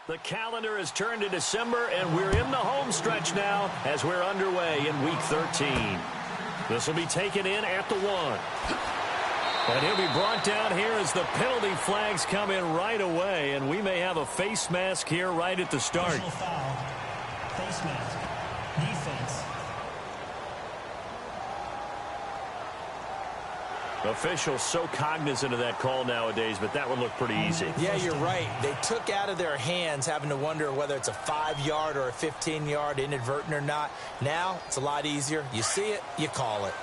The calendar has turned to December, and we're in the home stretch now as we're underway in Week 13. This will be taken in at the 1. And he'll be brought down here as the penalty flags come in right away, and we may have a face mask here right at the start. Personal foul. Face mask. Defense. Officials so cognizant of that call nowadays, but that one looked pretty easy. Yeah, you're right. They took out of their hands having to wonder whether it's a 5-yard or a 15-yard, inadvertent or not. Now, it's a lot easier. You see it, you call it.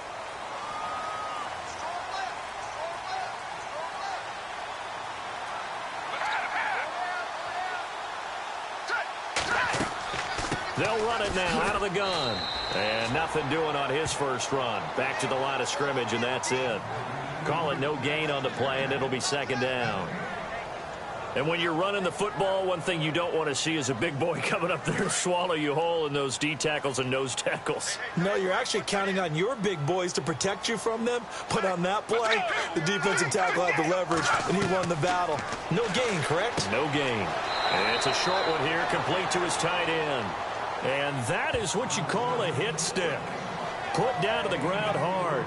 They'll run it now out of the gun. And nothing doing on his first run. Back to the line of scrimmage, and that's it. Call it no gain on the play, and it'll be second down. And when you're running the football, one thing you don't want to see is a big boy coming up there and swallow you whole in those D tackles and nose tackles. No, you're actually counting on your big boys to protect you from them. But on that play, the defensive tackle had the leverage, and he won the battle. No gain, correct? No gain. And it's a short one here, complete to his tight end. And that is what you call a hit stick. Put down to the ground hard.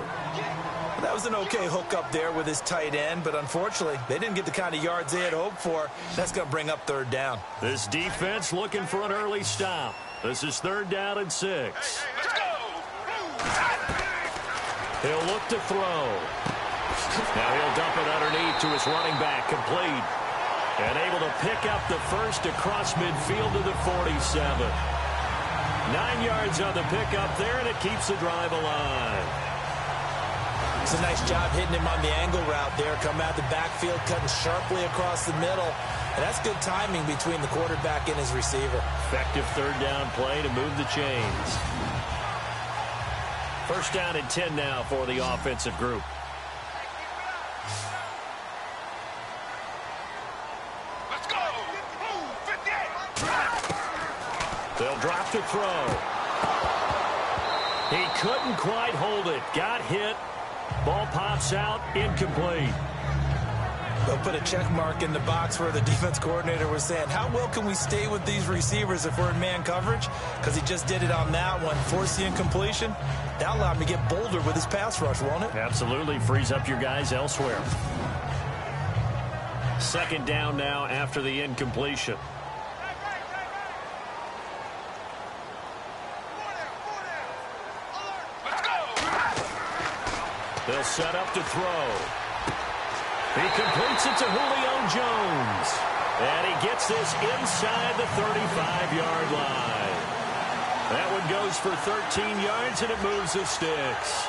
That was an okay hook up there with his tight end, but unfortunately, they didn't get the kind of yards they had hoped for. That's going to bring up third down. This defense looking for an early stop. This is 3rd down and 6. He'll look to throw. Now he'll dump it underneath to his running back, complete. And able to pick up the first across midfield to the 47. 9 yards on the pickup there, and it keeps the drive alive. It's a nice job hitting him on the angle route there. Come out the backfield, cutting sharply across the middle. And that's good timing between the quarterback and his receiver. Effective 3rd down play to move the chains. 1st down and 10 now for the offensive group. They'll drop to throw. He couldn't quite hold it. Got hit. Ball pops out. Incomplete. They'll put a check mark in the box where the defense coordinator was saying, how well can we stay with these receivers if we're in man coverage? Because he just did it on that one. Force the incompletion. That allowed him to get bolder with his pass rush, won't it? Absolutely. Frees up your guys elsewhere. 2nd down now after the incompletion. They'll set up to throw. He completes it to Julio Jones. And he gets this inside the 35-yard line. That one goes for 13 yards, and it moves the sticks.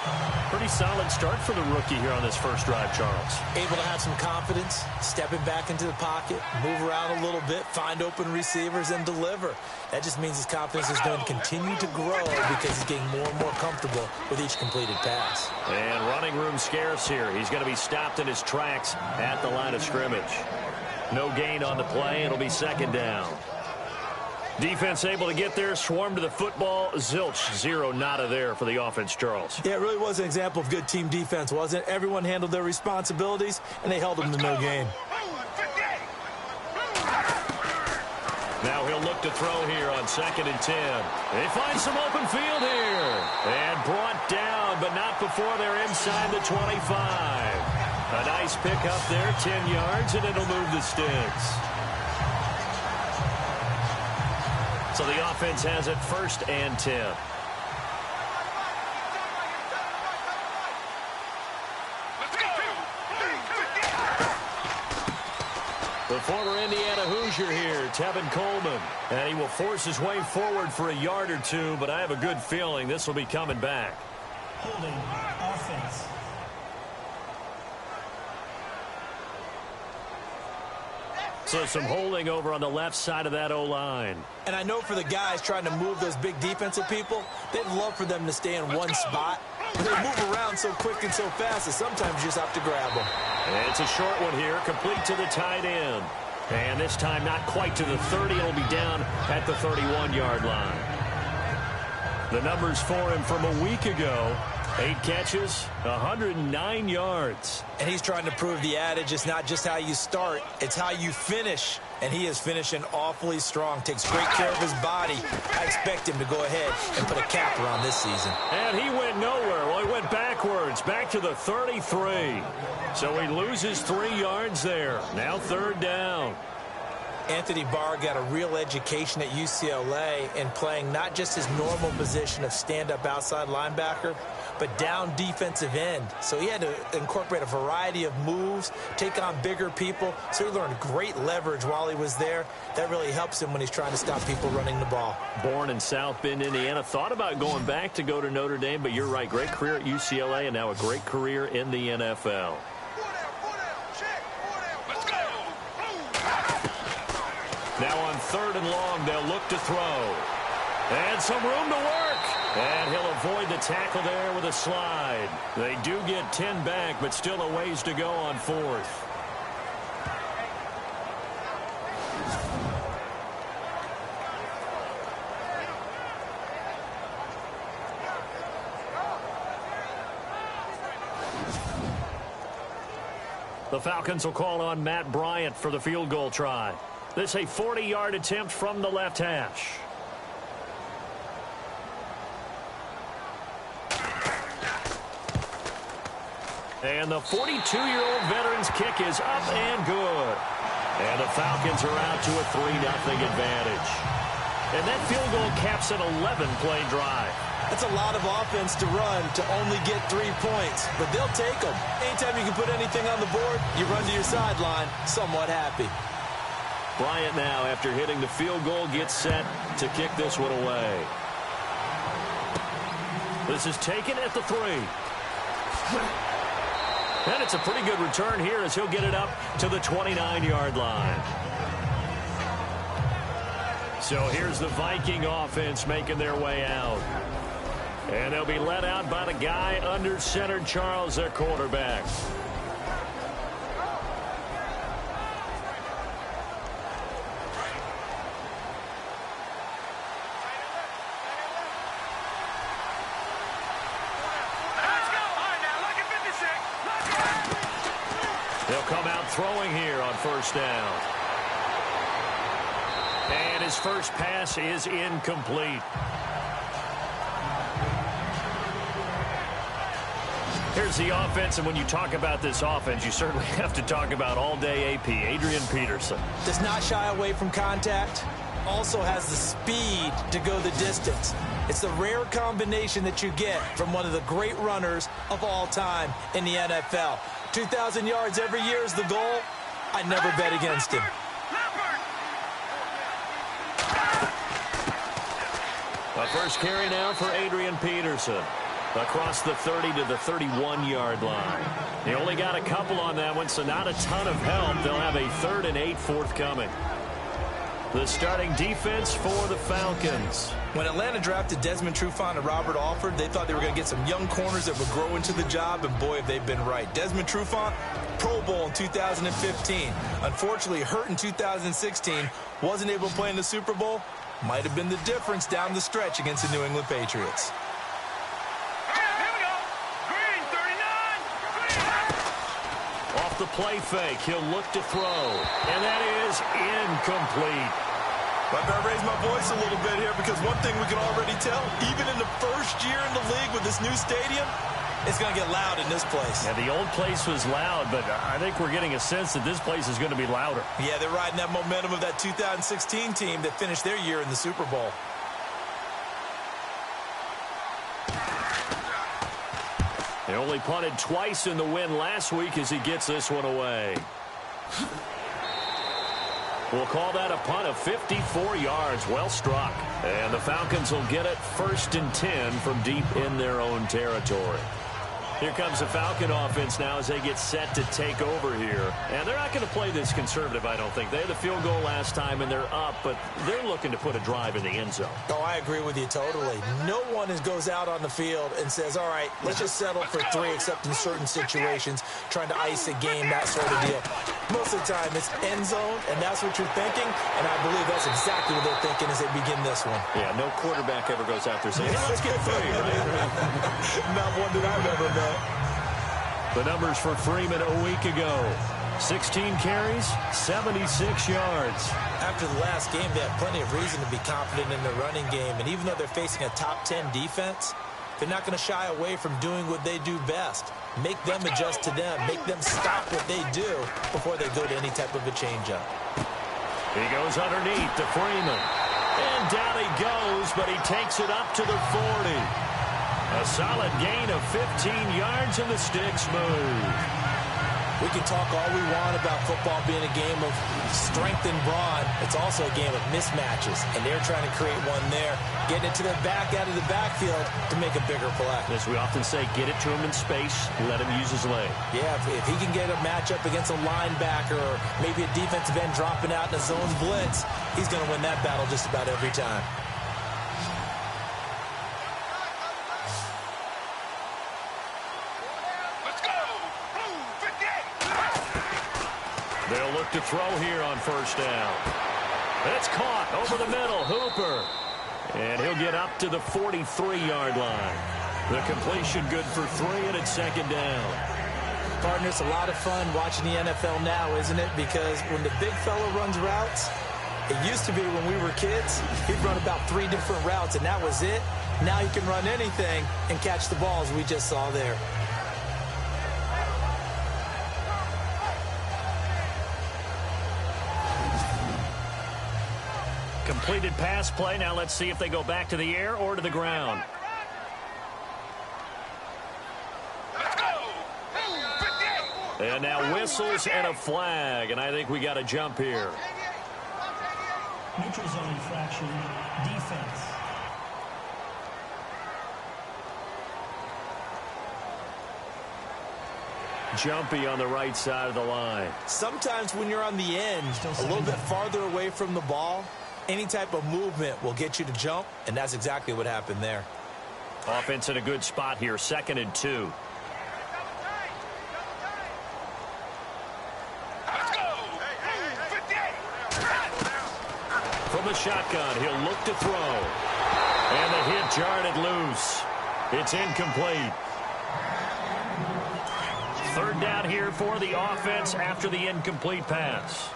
Pretty solid start for the rookie here on this first drive, Charles. Able to have some confidence, stepping back into the pocket, move around a little bit, find open receivers, and deliver. That just means his confidence is going to continue to grow because he's getting more and more comfortable with each completed pass. And running room scarce here. He's going to be stopped in his tracks at the line of scrimmage. No gain on the play. It'll be 2nd down. Defense able to get there, swarm to the football. Zilch, 0 nada there for the offense, Charles. Yeah, it really was an example of good team defense, wasn't it? Everyone handled their responsibilities, and they held them to no gain. Now he'll look to throw here on 2nd and 10. They find some open field here. And brought down, but not before they're inside the 25. A nice pickup there, 10 yards, and it'll move the sticks. So the offense has it 1st and 10. The former Indiana Hoosier here, Tevin Coleman. And he will force his way forward for a yard or two, but I have a good feeling this will be coming back. Holding offense. So some holding over on the left side of that O-line. And I know for the guys trying to move those big defensive people, they'd love for them to stay in one spot. But they move around so quick and so fast that sometimes you just have to grab them. And it's a short one here, complete to the tight end. And this time not quite to the 30. It'll be down at the 31-yard line. The numbers for him from a week ago. 8 catches, 109 yards. And he's trying to prove the adage, it's not just how you start, it's how you finish. And he is finishing awfully strong. Takes great care of his body. I expect him to go ahead and put a capper on this season. And he went nowhere. Well, he went backwards, back to the 33. So he loses 3 yards there. Now 3rd down. Anthony Barr got a real education at UCLA in playing not just his normal position of stand-up outside linebacker, but down defensive end. So he had to incorporate a variety of moves, take on bigger people. So he learned great leverage while he was there. That really helps him when he's trying to stop people running the ball. Born in South Bend, Indiana. Thought about going back to go to Notre Dame, but you're right. Great career at UCLA and now a great career in the NFL. Now on 3rd and long, they'll look to throw. And some room to work. And he'll avoid the tackle there with a slide. They do get 10 back, but still a ways to go on 4th. The Falcons will call on Matt Bryant for the field goal try. This a 40-yard attempt from the left hash. And the 42-year-old veteran's kick is up and good. And the Falcons are out to a 3-0 advantage. And that field goal caps an 11-play drive. That's a lot of offense to run to only get 3 points, but they'll take them. Anytime you can put anything on the board, you run to your sideline somewhat happy. Bryant now, after hitting the field goal, gets set to kick this one away. This is taken at the 3. And it's a pretty good return here as he'll get it up to the 29-yard line. So here's the Viking offense making their way out. And they'll be led out by the guy under center, Charles, their quarterback. They'll come out throwing here on 1st down. And his first pass is incomplete. Here's the offense, and when you talk about this offense, you certainly have to talk about all-day AP, Adrian Peterson. Does not shy away from contact. Also has the speed to go the distance. It's the rare combination that you get from one of the great runners of all time in the NFL. 2,000 yards every year is the goal. I never bet against him. A first carry now for Adrian Peterson. Across the 30 to the 31-yard line. They only got a couple on that one, so not a ton of help. They'll have a 3rd and 8 forthcoming. The starting defense for the Falcons. When Atlanta drafted Desmond Trufant and Robert Alford, they thought they were going to get some young corners that would grow into the job, and boy, have they been right. Desmond Trufant, Pro Bowl in 2015. Unfortunately, hurt in 2016. Wasn't able to play in the Super Bowl. Might have been the difference down the stretch against the New England Patriots. Off the play fake, he'll look to throw. And that is incomplete. I better raise my voice a little bit here because one thing we can already tell, even in the first year in the league with this new stadium, it's going to get loud in this place. Yeah, the old place was loud, but I think we're getting a sense that this place is going to be louder. Yeah, they're riding that momentum of that 2016 team that finished their year in the Super Bowl. They only punted twice in the win last week as he gets this one away. We'll call that a punt of 54 yards. Well struck. And the Falcons will get it 1st and 10 from deep in their own territory. Here comes the Falcon offense now as they get set to take over here. And they're not going to play this conservative, I don't think. They had the field goal last time, and they're up, but they're looking to put a drive in the end zone. Oh, I agree with you totally. No one goes out on the field and says, all right, let's just settle for 3, except in certain situations, trying to ice a game, that sort of deal. Most of the time, it's end zone, and that's what you're thinking, and I believe that's exactly what they're thinking as they begin this one. Yeah, no quarterback ever goes out there saying, hey, let's get 3, right? Not one that I've ever met. The numbers for Freeman a week ago. 16 carries, 76 yards. After the last game, they have plenty of reason to be confident in their running game. And even though they're facing a top 10 defense, they're not going to shy away from doing what they do best. Make them adjust to them. Make them stop what they do before they go to any type of a changeup. He goes underneath to Freeman. And down he goes, but he takes it up to the 40. A solid gain of 15 yards, and the sticks move. We can talk all we want about football being a game of strength and brawn. It's also a game of mismatches, and they're trying to create one there, getting it to their back out of the backfield to make a bigger play. As we often say, get it to him in space, let him use his leg. Yeah, if he can get a matchup against a linebacker or maybe a defensive end dropping out in a zone blitz, he's going to win that battle just about every time. They'll look to throw here on first down. It's caught over the middle. Hooper. And he'll get up to the 43-yard line. The completion good for 3, and it's second down. Partner, it's a lot of fun watching the NFL now, isn't it? Because when the big fella runs routes, it used to be when we were kids, he'd run about 3 different routes, and that was it. Now he can run anything and catch the balls we just saw there. Completed pass play. Now let's see if they go back to the air or to the ground. And now whistles and a flag, and I think we got a jump here. Neutral zone infraction, defense. Jumpy on the right side of the line. Sometimes when you're on the end, a little bit farther away from the ball, any type of movement will get you to jump, and that's exactly what happened there. Offense in a good spot here, 2nd and 2. From the shotgun, he'll look to throw. And the hit jarred it loose. It's incomplete. 3rd down here for the offense after the incomplete pass.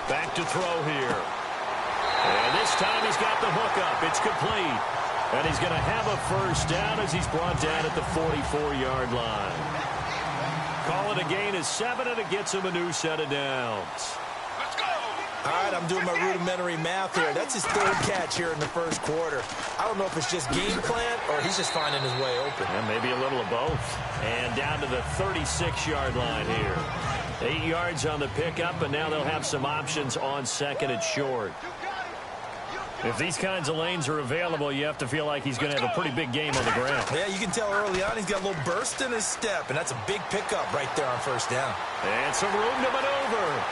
Back to throw here. And this time he's got the hook up. It's complete. And he's going to have a first down as he's brought down at the 44-yard line. Call it a gain of 7, and it gets him a new set of downs. All right, I'm doing my rudimentary math here. That's his 3rd catch here in the 1st quarter. I don't know if it's just game plan or he's just finding his way open. And maybe a little of both. And down to the 36-yard line here. 8 yards on the pickup, and now they'll have some options on 2nd and short. If these kinds of lanes are available, you have to feel like he's going to have a pretty big game on the ground. Yeah, you can tell early on he's got a little burst in his step, and that's a big pickup right there on first down. And some room to maneuver.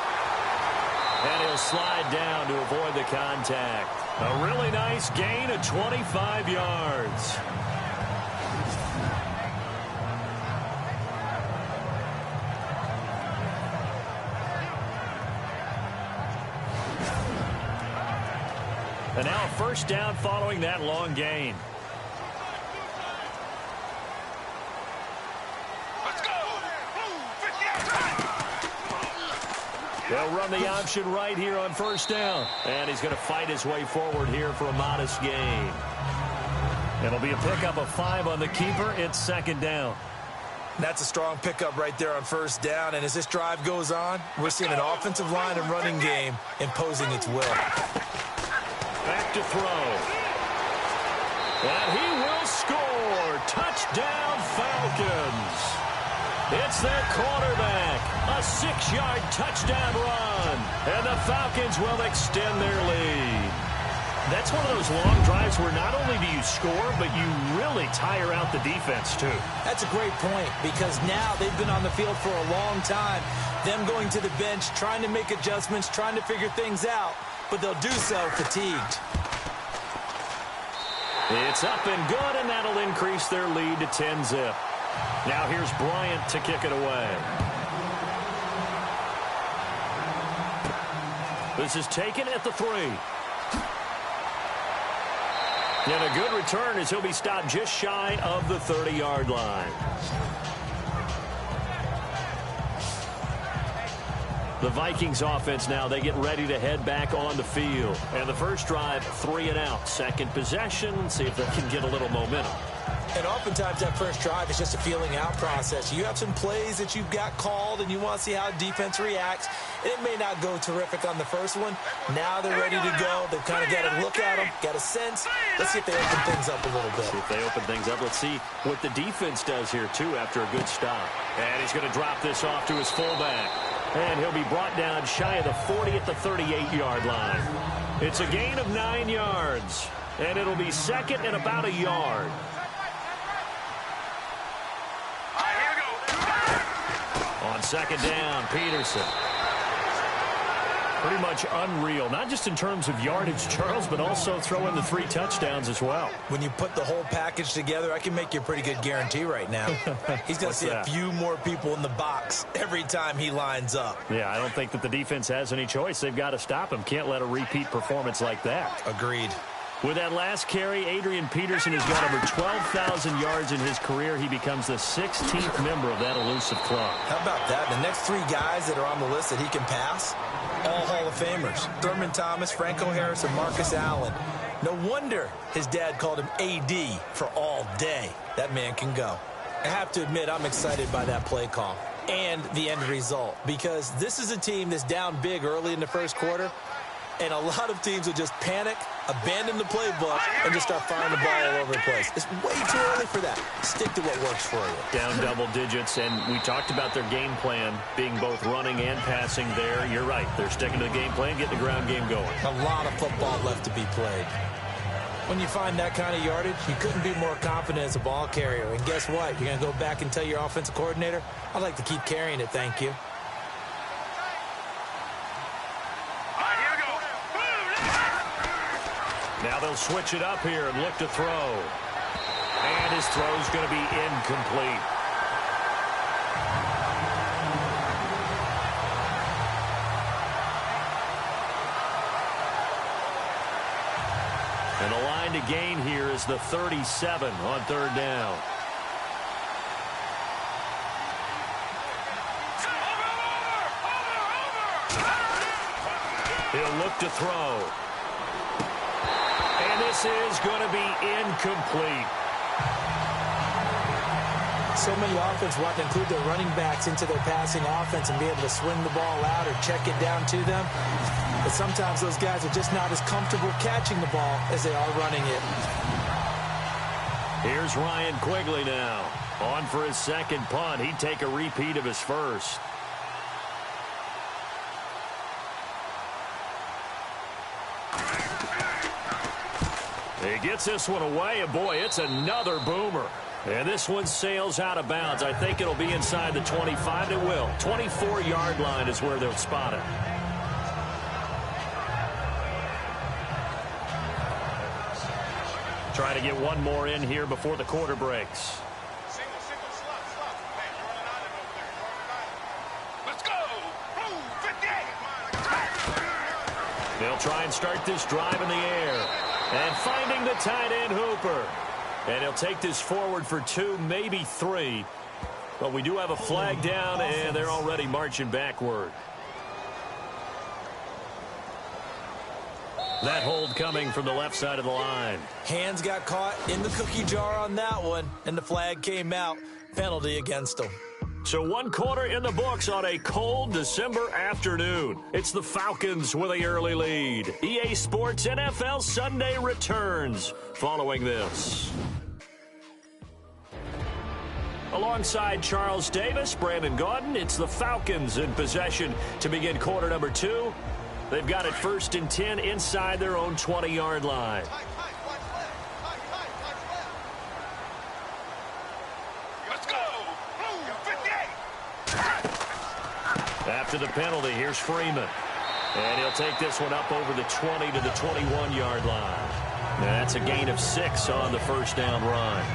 And he'll slide down to avoid the contact. A really nice gain of 25 yards. And now a first down following that long gain. They'll run the option right here on first down. And he's going to fight his way forward here for a modest gain. It'll be a pickup of 5 on the keeper. It's 2nd down. That's a strong pickup right there on first down. And as this drive goes on, we're seeing an offensive line and running game imposing its will. Back to throw. And he will score. Touchdown, Falcons. It's their quarterback. A 6-yard touchdown run. And the Falcons will extend their lead. That's one of those long drives where not only do you score, but you really tire out the defense, too. That's a great point, because now they've been on the field for a long time. Them going to the bench, trying to make adjustments, trying to figure things out, but they'll do so fatigued. It's up and good, and that'll increase their lead to 10-zip. Now here's Bryant to kick it away. This is taken at the 3. And a good return as he'll be stopped just shy of the 30-yard line. The Vikings offense now, they get ready to head back on the field. And the first drive, 3 and out. Second possession, see if they can get a little momentum. And oftentimes that first drive is just a feeling out process. You have some plays that you've got called and you want to see how defense reacts. And it may not go terrific on the first one. Now they're ready to go. They've kind of got a look at them, got a sense. Let's see if they open things up a little bit. See if they open things up. Let's see what the defense does here, too, after a good stop. And he's going to drop this off to his fullback. And he'll be brought down shy of the 40 at the 38-yard line. It's a gain of 9 yards. And it'll be second and about a yard. On second down, Peterson. Pretty much unreal, not just in terms of yardage, Charles, but also throw in the 3 touchdowns as well. When you put the whole package together, I can make you a pretty good guarantee right now. He's going to see a few more people in the box every time he lines up. Yeah, I don't think that the defense has any choice. They've got to stop him. Can't let a repeat performance like that. Agreed. With that last carry, Adrian Peterson has got over 12,000 yards in his career. He becomes the 16th member of that elusive club. How about that? The next 3 guys that are on the list that he can pass, all Hall of Famers. Thurman Thomas, Franco Harris, and Marcus Allen. No wonder his dad called him AD for all day. That man can go. I have to admit, I'm excited by that play call and the end result, because this is a team that's down big early in the first quarter, and a lot of teams will just panic, abandon the playbook, and just start firing the ball all over the place. It's way too early for that. Stick to what works for you. Down double digits, and we talked about their game plan being both running and passing there. You're right. They're sticking to the game plan, getting the ground game going. A lot of football left to be played. When you find that kind of yardage, you couldn't be more confident as a ball carrier. And guess what? You're going to go back and tell your offensive coordinator, I'd like to keep carrying it, thank you. Now they'll switch it up here and look to throw. And his throw's going to be incomplete. And the line to gain here is the 37 on third down. He'll look to throw. And this is going to be incomplete. So many offenses want to include their running backs into their passing offense and be able to swing the ball out or check it down to them. But sometimes those guys are just not as comfortable catching the ball as they are running it. Here's Ryan Quigley now. On for his second punt. He'd take a repeat of his first. He gets this one away, and boy, it's another boomer. And this one sails out of bounds. I think it'll be inside the 25. It will. 24-yard line is where they'll spot it. Try to get one more in here before the quarter breaks. Let's go. They'll try and start this drive in the air. And finding the tight end Hooper. And he'll take this forward for 2, maybe 3. But we do have a flag down, and they're already marching backward. That hold coming from the left side of the line. Hands got caught in the cookie jar on that one, and the flag came out. Penalty against them. So 1 quarter in the books on a cold December afternoon. It's the Falcons with an early lead. EA Sports NFL Sunday returns following this. Alongside Charles Davis, Brandon Gaudin, it's the Falcons in possession to begin quarter number 2. They've got it 1st and 10 inside their own 20-yard line. After the penalty, here's Freeman. And he'll take this one up over the 20 to the 21-yard line. Now that's a gain of 6 on the first down run.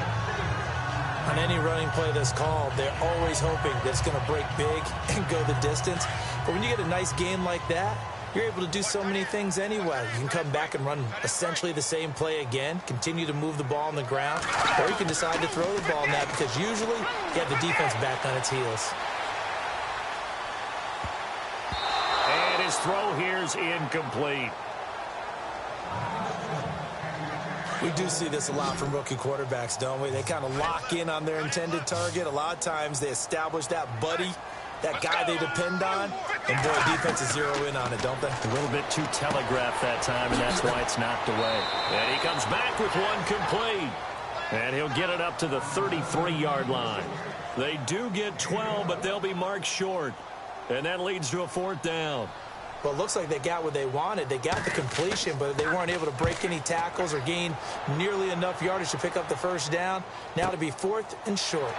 On any running play that's called, they're always hoping that it's going to break big and go the distance. But when you get a nice gain like that, you're able to do so many things anyway. You can come back and run essentially the same play again, continue to move the ball on the ground, or you can decide to throw the ball now because usually you have the defense back on its heels. And his throw here's incomplete. We do see this a lot from rookie quarterbacks, don't we? They kind of lock in on their intended target. A lot of times they establish that buddy, that guy they depend on, and boy, defenses zero in on it, don't they? A little bit too telegraphed that time, and that's why it's knocked away. And he comes back with one complete. And he'll get it up to the 33-yard line. They do get 12, but they'll be marked short. And that leads to a 4th down. Well, it looks like they got what they wanted. They got the completion, but they weren't able to break any tackles or gain nearly enough yardage to pick up the first down. Now to be 4th and short.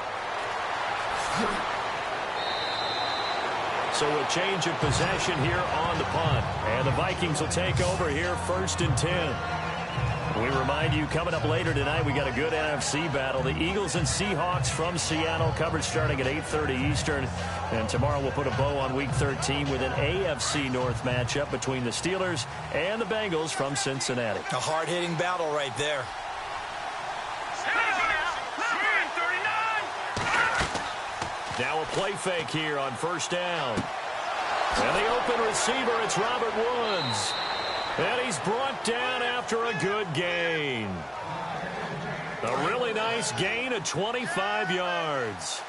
So a change of possession here on the punt. And the Vikings will take over here 1st and 10. We remind you, coming up later tonight, we got a good NFC battle. The Eagles and Seahawks from Seattle, coverage starting at 8:30 Eastern. And tomorrow we'll put a bow on Week 13 with an AFC North matchup between the Steelers and the Bengals from Cincinnati. A hard-hitting battle right there. Now a play fake here on 1st down. And the open receiver, it's Robert Woods. And he's brought down after a good gain. A really nice gain of 25 yards.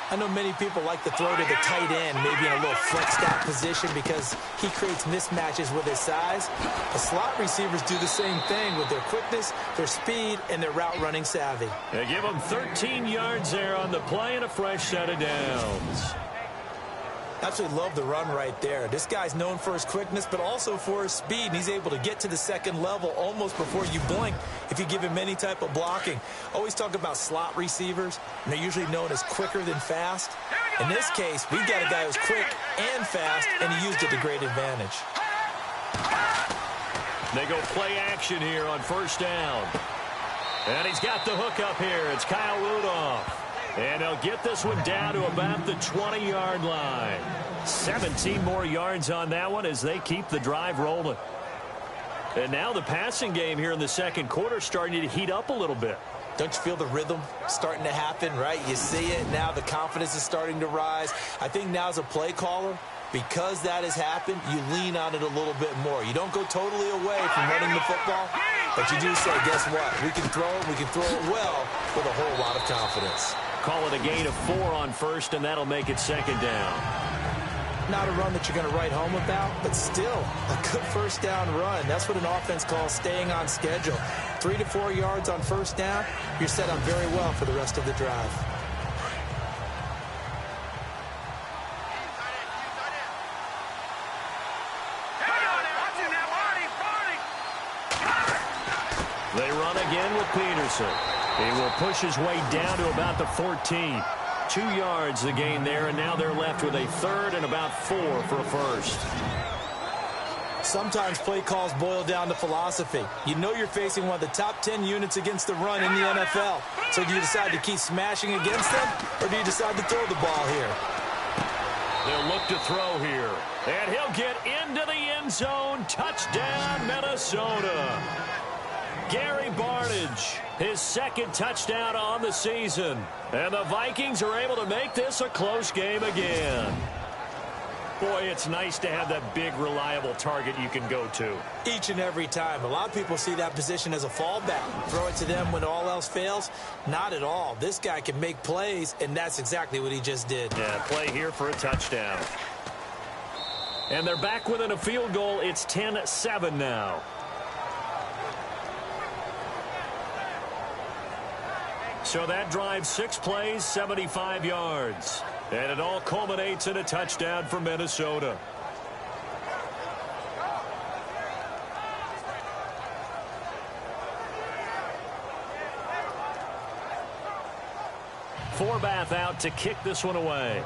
I know many people like to throw to the tight end, maybe in a little flexed out position because he creates mismatches with his size. The slot receivers do the same thing with their quickness, their speed, and their route running savvy. They give him 13 yards there on the play and a fresh set of downs. Absolutely love the run right there. This guy's known for his quickness, but also for his speed. And he's able to get to the second level almost before you blink if you give him any type of blocking. Always talk about slot receivers, and they're usually known as quicker than fast. In this case, we've got a guy who's quick and fast, and he used it to great advantage. They go play action here on 1st down. And he's got the hook up here. It's Kyle Rudolph. And they'll get this one down to about the 20-yard line. 17 more yards on that one as they keep the drive rolling. And now the passing game here in the second quarter starting to heat up a little bit. Don't you feel the rhythm starting to happen, right? You see it now. The confidence is starting to rise. I think now as a play caller, because that has happened, you lean on it a little bit more. You don't go totally away from running the football, but you do say, guess what? We can throw it. We can throw it well with a whole lot of confidence. Call it a gain of 4 on 1st, and that'll make it 2nd down. Not a run that you're going to write home about, but still a good 1st down run. That's what an offense calls staying on schedule. 3 to 4 yards on 1st down, you're set up very well for the rest of the drive. They run again with Peterson. He will push his way down to about the 14. 2 yards the gain there, and now they're left with a 3rd and about 4 for a 1st. Sometimes play calls boil down to philosophy. You know you're facing one of the top 10 units against the run in the NFL. So do you decide to keep smashing against them, or do you decide to throw the ball here? They'll look to throw here. And he'll get into the end zone. Touchdown, Minnesota. Gary Barnidge, his 2nd touchdown on the season. And the Vikings are able to make this a close game again. Boy, it's nice to have that big, reliable target you can go to. Each and every time. A lot of people see that position as a fallback. Throw it to them when all else fails. Not at all. This guy can make plays, and that's exactly what he just did. Yeah, play here for a touchdown. And they're back within a field goal. It's 10-7 now. So that drives 6 plays, 75 yards. And it all culminates in a touchdown for Minnesota. Forbath out to kick this one away.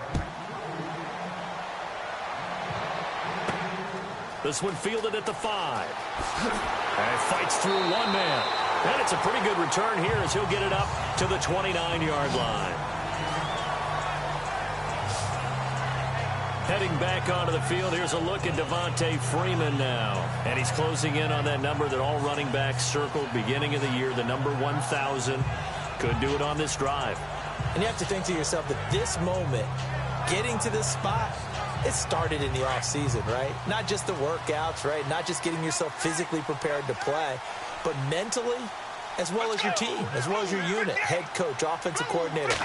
This one fielded at the 5. And fights through one man. And it's a pretty good return here as he'll get it up to the 29-yard line. Heading back onto the field, here's a look at Devontae Freeman now. And he's closing in on that number that all running backs circled beginning of the year, the number 1,000. Could do it on this drive. And you have to think to yourself that this moment, getting to this spot, it started in the offseason, right? Not just the workouts, right? Not just getting yourself physically prepared to play, but mentally, as well as your team, as well as your unit, head coach, offensive coordinator.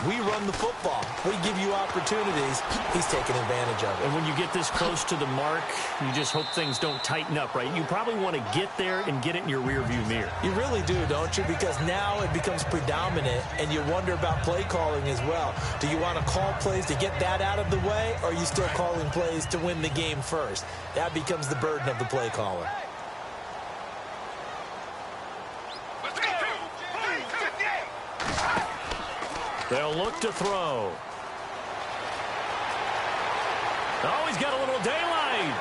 We run the football. We give you opportunities. He's taking advantage of it. And when you get this close to the mark, you just hope things don't tighten up, right? You probably want to get there and get it in your rearview mirror. You really do, don't you? Because now it becomes predominant, and you wonder about play calling as well. Do you want to call plays to get that out of the way, or are you still calling plays to win the game first? That becomes the burden of the play caller. They'll look to throw. Oh, he's got a little daylight.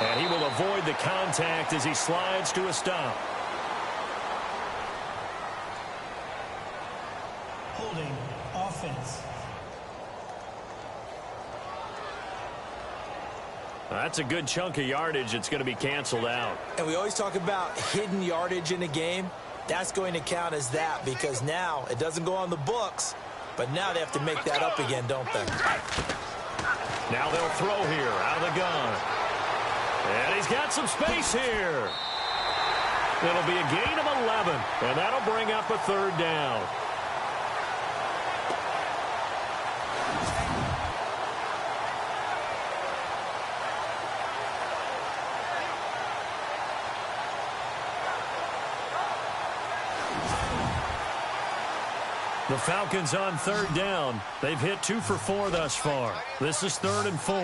And he will avoid the contact as he slides to a stop. Holding offense. That's a good chunk of yardage. It's going to be canceled out. And we always talk about hidden yardage in a game. That's going to count as that because now it doesn't go on the books, but now they have to make that up again, don't they? Now they'll throw here out of the gun. And he's got some space here. It'll be a gain of 11, and that'll bring up a third down. The Falcons on third down. They've hit 2 for 4 thus far. This is 3rd and 4.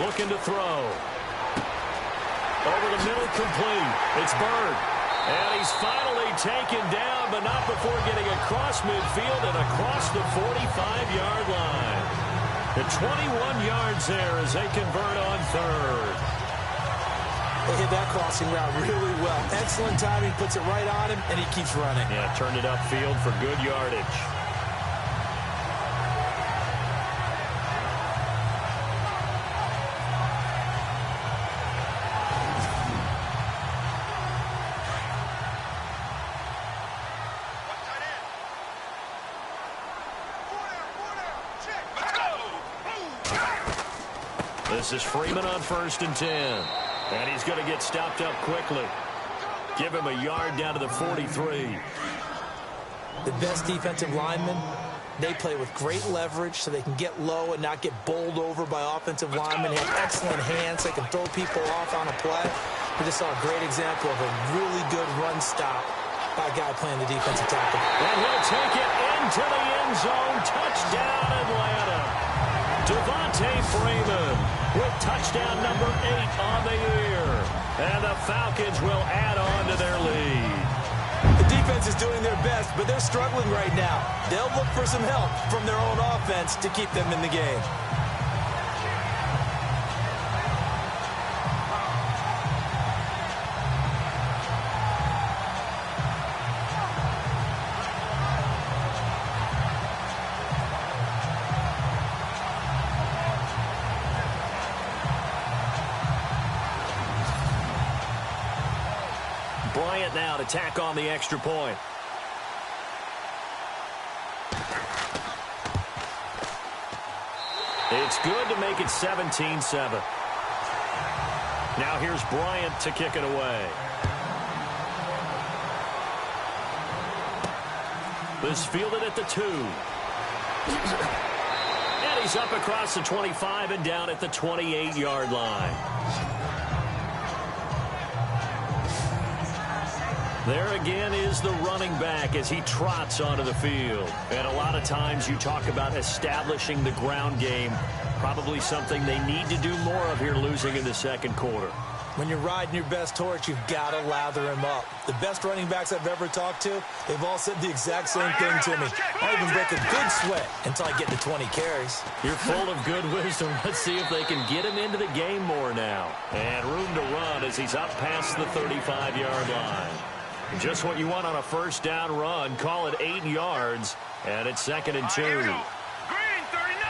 Looking to throw. Over the middle, complete. It's Bird. And he's finally taken down, but not before getting across midfield and across the 45-yard line. The 21 yards there as they convert on third. They hit that crossing route really well. Excellent timing, puts it right on him, and he keeps running. Yeah, turned it upfield for good yardage. This is Freeman on 1st and 10. And he's going to get stopped up quickly. Give him a yard down to the 43. The best defensive linemen, they play with great leverage so they can get low and not get bowled over by offensive linemen. They have excellent hands. They can throw people off on a play. We just saw a great example of a really good run stop by a guy playing the defensive tackle. And he'll take it into the end zone. Touchdown, Atlanta. Devontae Freeman with touchdown number 8 on the year. And the Falcons will add on to their lead. The defense is doing their best, but they're struggling right now. They'll look for some help from their own offense to keep them in the game. Bryant now to tack on the extra point. It's good to make it 17-7. Now here's Bryant to kick it away. This fielded at the 2. And he's up across the 25 and down at the 28-yard line. There again is the running back as he trots onto the field. And a lot of times you talk about establishing the ground game. Probably something they need to do more of here losing in the second quarter. When you're riding your best horse, you've got to lather him up. The best running backs I've ever talked to, they've all said the exact same thing to me. I even break a good sweat until I get to 20 carries. You're full of good wisdom. Let's see if they can get him into the game more now. And room to run as he's up past the 35-yard line. Just what you want on a first down run. Call it 8 yards, and it's 2nd and 2.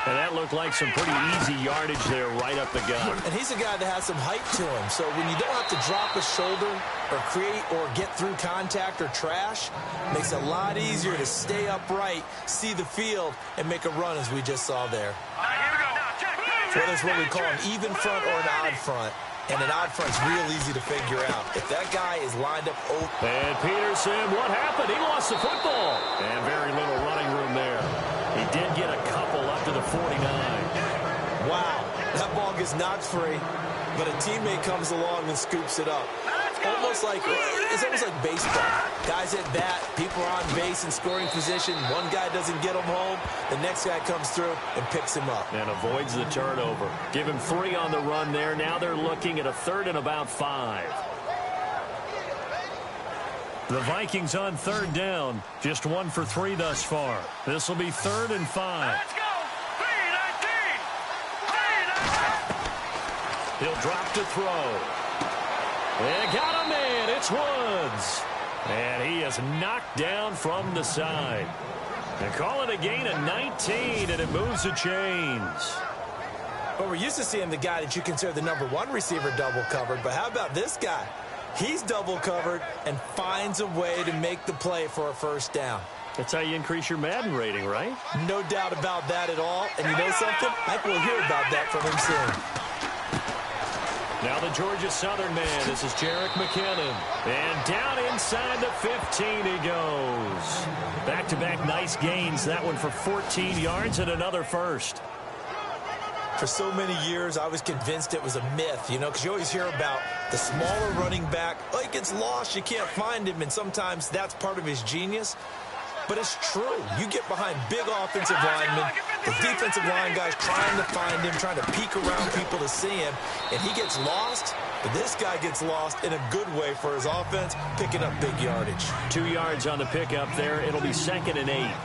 And that looked like some pretty easy yardage there right up the gut. And he's a guy that has some height to him. So when you don't have to drop a shoulder or create or get through contact or trash, makes it a lot easier to stay upright, see the field, and make a run as we just saw there. Whether it's what we call an even front or an odd front. And an odd front's real easy to figure out. If that guy is lined up open. And Peterson, what happened? He lost the football. And very little running room there. He did get a couple up to the 49. Wow, that ball gets knocked free, but a teammate comes along and scoops it up. It's almost like baseball. Guys at bat, people are on base in scoring position. One guy doesn't get him home. The next guy comes through and picks him up. And avoids the turnover. Give him 3 on the run there. Now they're looking at a 3rd and about 5. The Vikings on 3rd down. Just 1 for 3 thus far. This will be 3rd and 5. Let's go! 3-19! He'll drop to throw. And got a man. It's Woods. And he is knocked down from the side. And call it a gain of 19, and it moves the chains. Well, we're used to seeing the guy that you consider the #1 receiver double covered, but how about this guy? He's double covered and finds a way to make the play for a first down. That's how you increase your Madden rating, right? No doubt about that at all. And you know something? I think we'll hear about that from him soon. Now the Georgia Southern man. This is Jerick McKinnon. And down inside the 15 he goes. Back-to-back nice gains. That one for 14 yards and another first. For so many years, I was convinced it was a myth, because you always hear about the smaller running back. Oh, he gets lost, you can't find him, and sometimes that's part of his genius. But it's true. You get behind big offensive linemen, the defensive line guys trying to find him, trying to peek around people to see him, and he gets lost. But this guy gets lost in a good way for his offense, picking up big yardage. 2 yards on the pickup there. It'll be 2nd and 8.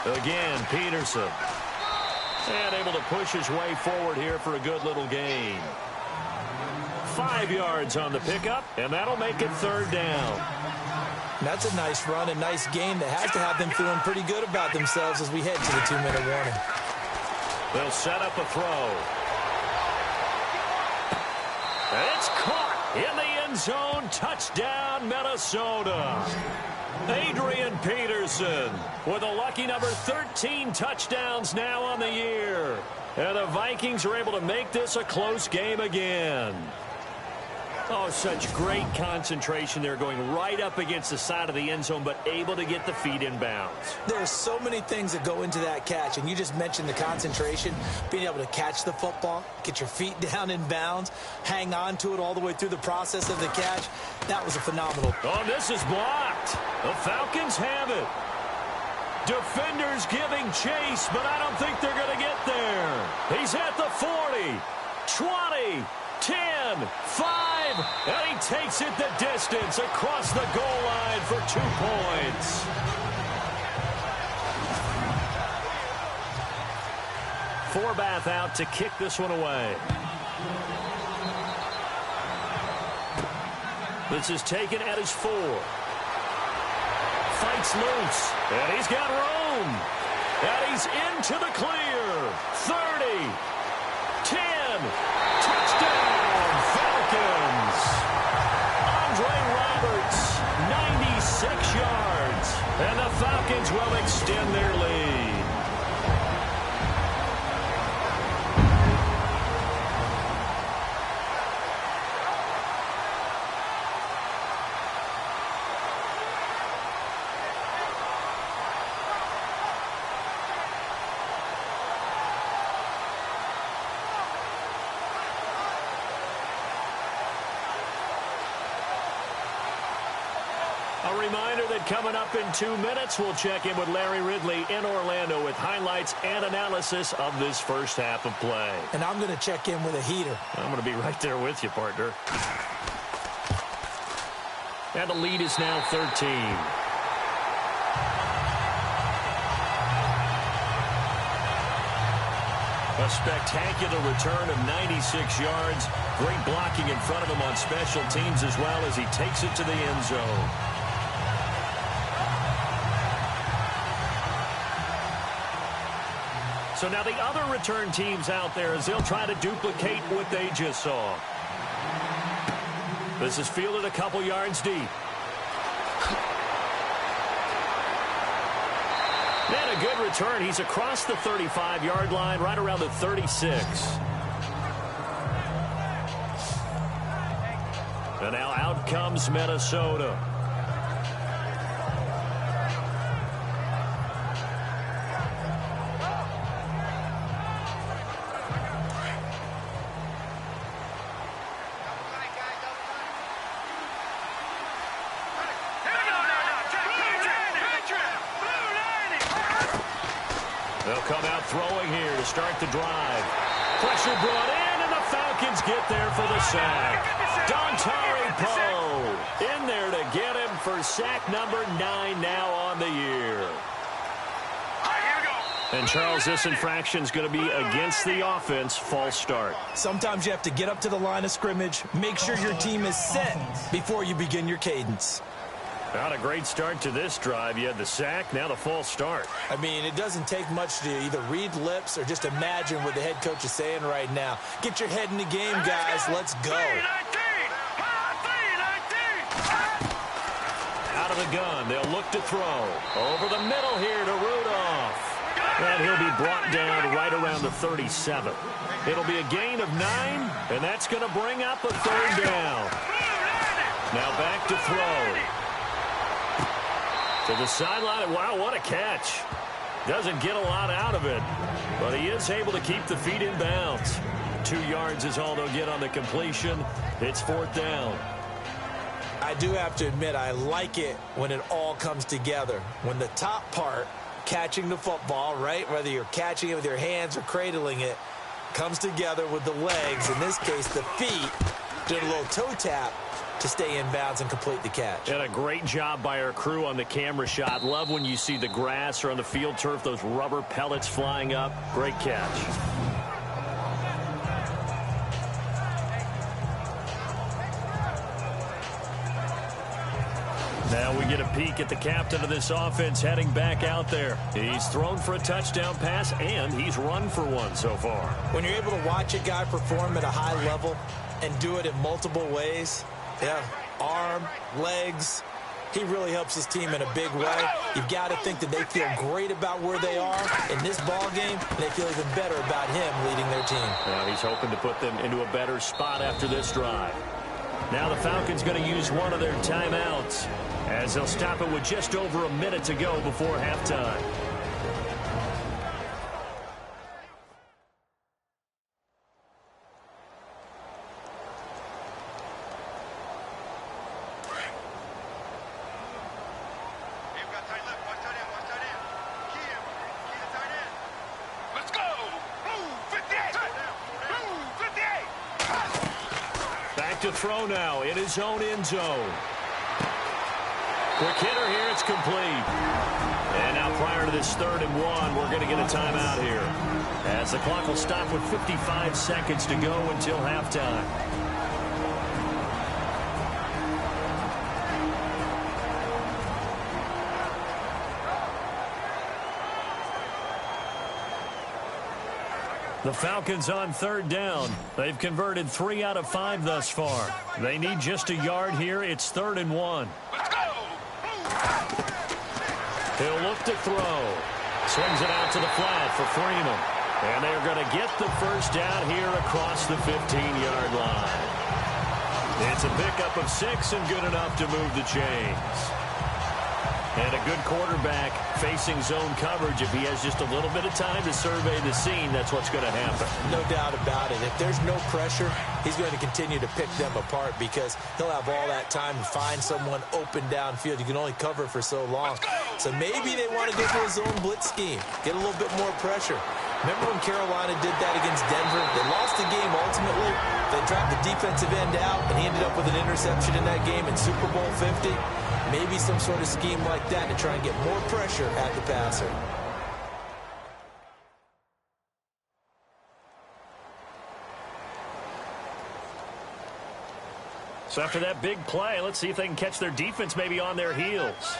Again, Peterson. And able to push his way forward here for a good little gain. 5 yards on the pickup, and that'll make it 3rd down. That's a nice run, a nice game that has to have them feeling pretty good about themselves as we head to the 2-minute warning. They'll set up a throw. It's caught in the end zone. Touchdown, Minnesota. Adrian Peterson with a lucky number 13 touchdowns now on the year. And the Vikings are able to make this a close game again. Oh, such great concentration there, going right up against the side of the end zone, but able to get the feet in bounds. There's so many things that go into that catch, and you just mentioned the concentration, being able to catch the football, get your feet down in bounds, hang on to it all the way through the process of the catch. That was a phenomenal. Oh, this is blocked. The Falcons have it. Defenders giving chase, but I don't think they're going to get there. He's at the 40, 20, 10, 5, and he takes it the distance across the goal line for 2 points. Forbath out to kick this one away. This is taken at his 4. Fights loose, and he's got room. And he's into the clear. 30, 10, touchdown, Falcons. Andre Roberts, 96 yards. And the Falcons will extend their lead. A reminder that coming up in 2 minutes, we'll check in with Larry Ridley in Orlando with highlights and analysis of this first half of play. And I'm going to check in with a heater. I'm going to be right there with you, partner. And the lead is now 13. A spectacular return of 96 yards. Great blocking in front of him on special teams as well as he takes it to the end zone. So now the other return teams out there as they'll try to duplicate what they just saw. This is fielded a couple yards deep. And a good return. He's across the 35-yard line, right around the 36. And now out comes Minnesota. They'll come out throwing here to start the drive. Pressure brought in, and the Falcons get there for the sack. Dontari Poe in there to get him for sack number 9 now on the year. And, Charles, this infraction's going to be against the offense. False start. Sometimes you have to get up to the line of scrimmage, make sure your team is set before you begin your cadence. Not a great start to this drive. You had the sack, now the false start. I mean, it doesn't take much to either read lips or just imagine what the head coach is saying right now. Get your head in the game, guys. Let's go. Out of the gun, they'll look to throw. Over the middle here to Rudolph. And he'll be brought down right around the 37. It'll be a gain of 9, and that's going to bring up a third down. Now back to throw. To the sideline. Wow, what a catch. Doesn't get a lot out of it, but he is able to keep the feet in bounds. 2 yards is all they'll get on the completion. It's 4th down. I do have to admit, I like it when it all comes together. When the top part, catching the football, right, whether you're catching it with your hands or cradling it, comes together with the legs, in this case the feet, doing a little toe tap to stay in bounds and complete the catch. And a great job by our crew on the camera shot. Love when you see the grass or on the field turf, those rubber pellets flying up. Great catch. Now we get a peek at the captain of this offense heading back out there. He's thrown for a touchdown pass, and he's run for one so far. When you're able to watch a guy perform at a high level and do it in multiple ways, yeah, arm, legs, he really helps his team in a big way. You've got to think that they feel great about where they are in this ball game, and they feel even better about him leading their team. Now he's hoping to put them into a better spot after this drive. Now the Falcons going to use one of their timeouts as they'll stop it with just over a minute to go before halftime. To throw now in his own end zone. Quick hitter here, it's complete. And now prior to this 3rd and 1, we're going to get a timeout here, as the clock will stop with 55 seconds to go until halftime. The Falcons on 3rd down. They've converted 3 out of 5 thus far. They need just a yard here. It's 3rd and 1. He'll look to throw. Swings it out to the flat for Freeman. And they're going to get the first down here across the 15-yard line. It's a pickup of 6 and good enough to move the chains. And a good quarterback facing zone coverage. If he has just a little bit of time to survey the scene, that's what's going to happen. No doubt about it. If there's no pressure, he's going to continue to pick them apart because he'll have all that time to find someone open downfield. You can only cover for so long. So maybe they want to go for a zone blitz scheme, get a little bit more pressure. Remember when Carolina did that against Denver? They lost the game ultimately. They dropped the defensive end out, and he ended up with an interception in that game in Super Bowl 50. Maybe some sort of scheme like that to try and get more pressure at the passer. So after that big play, let's see if they can catch their defense maybe on their heels.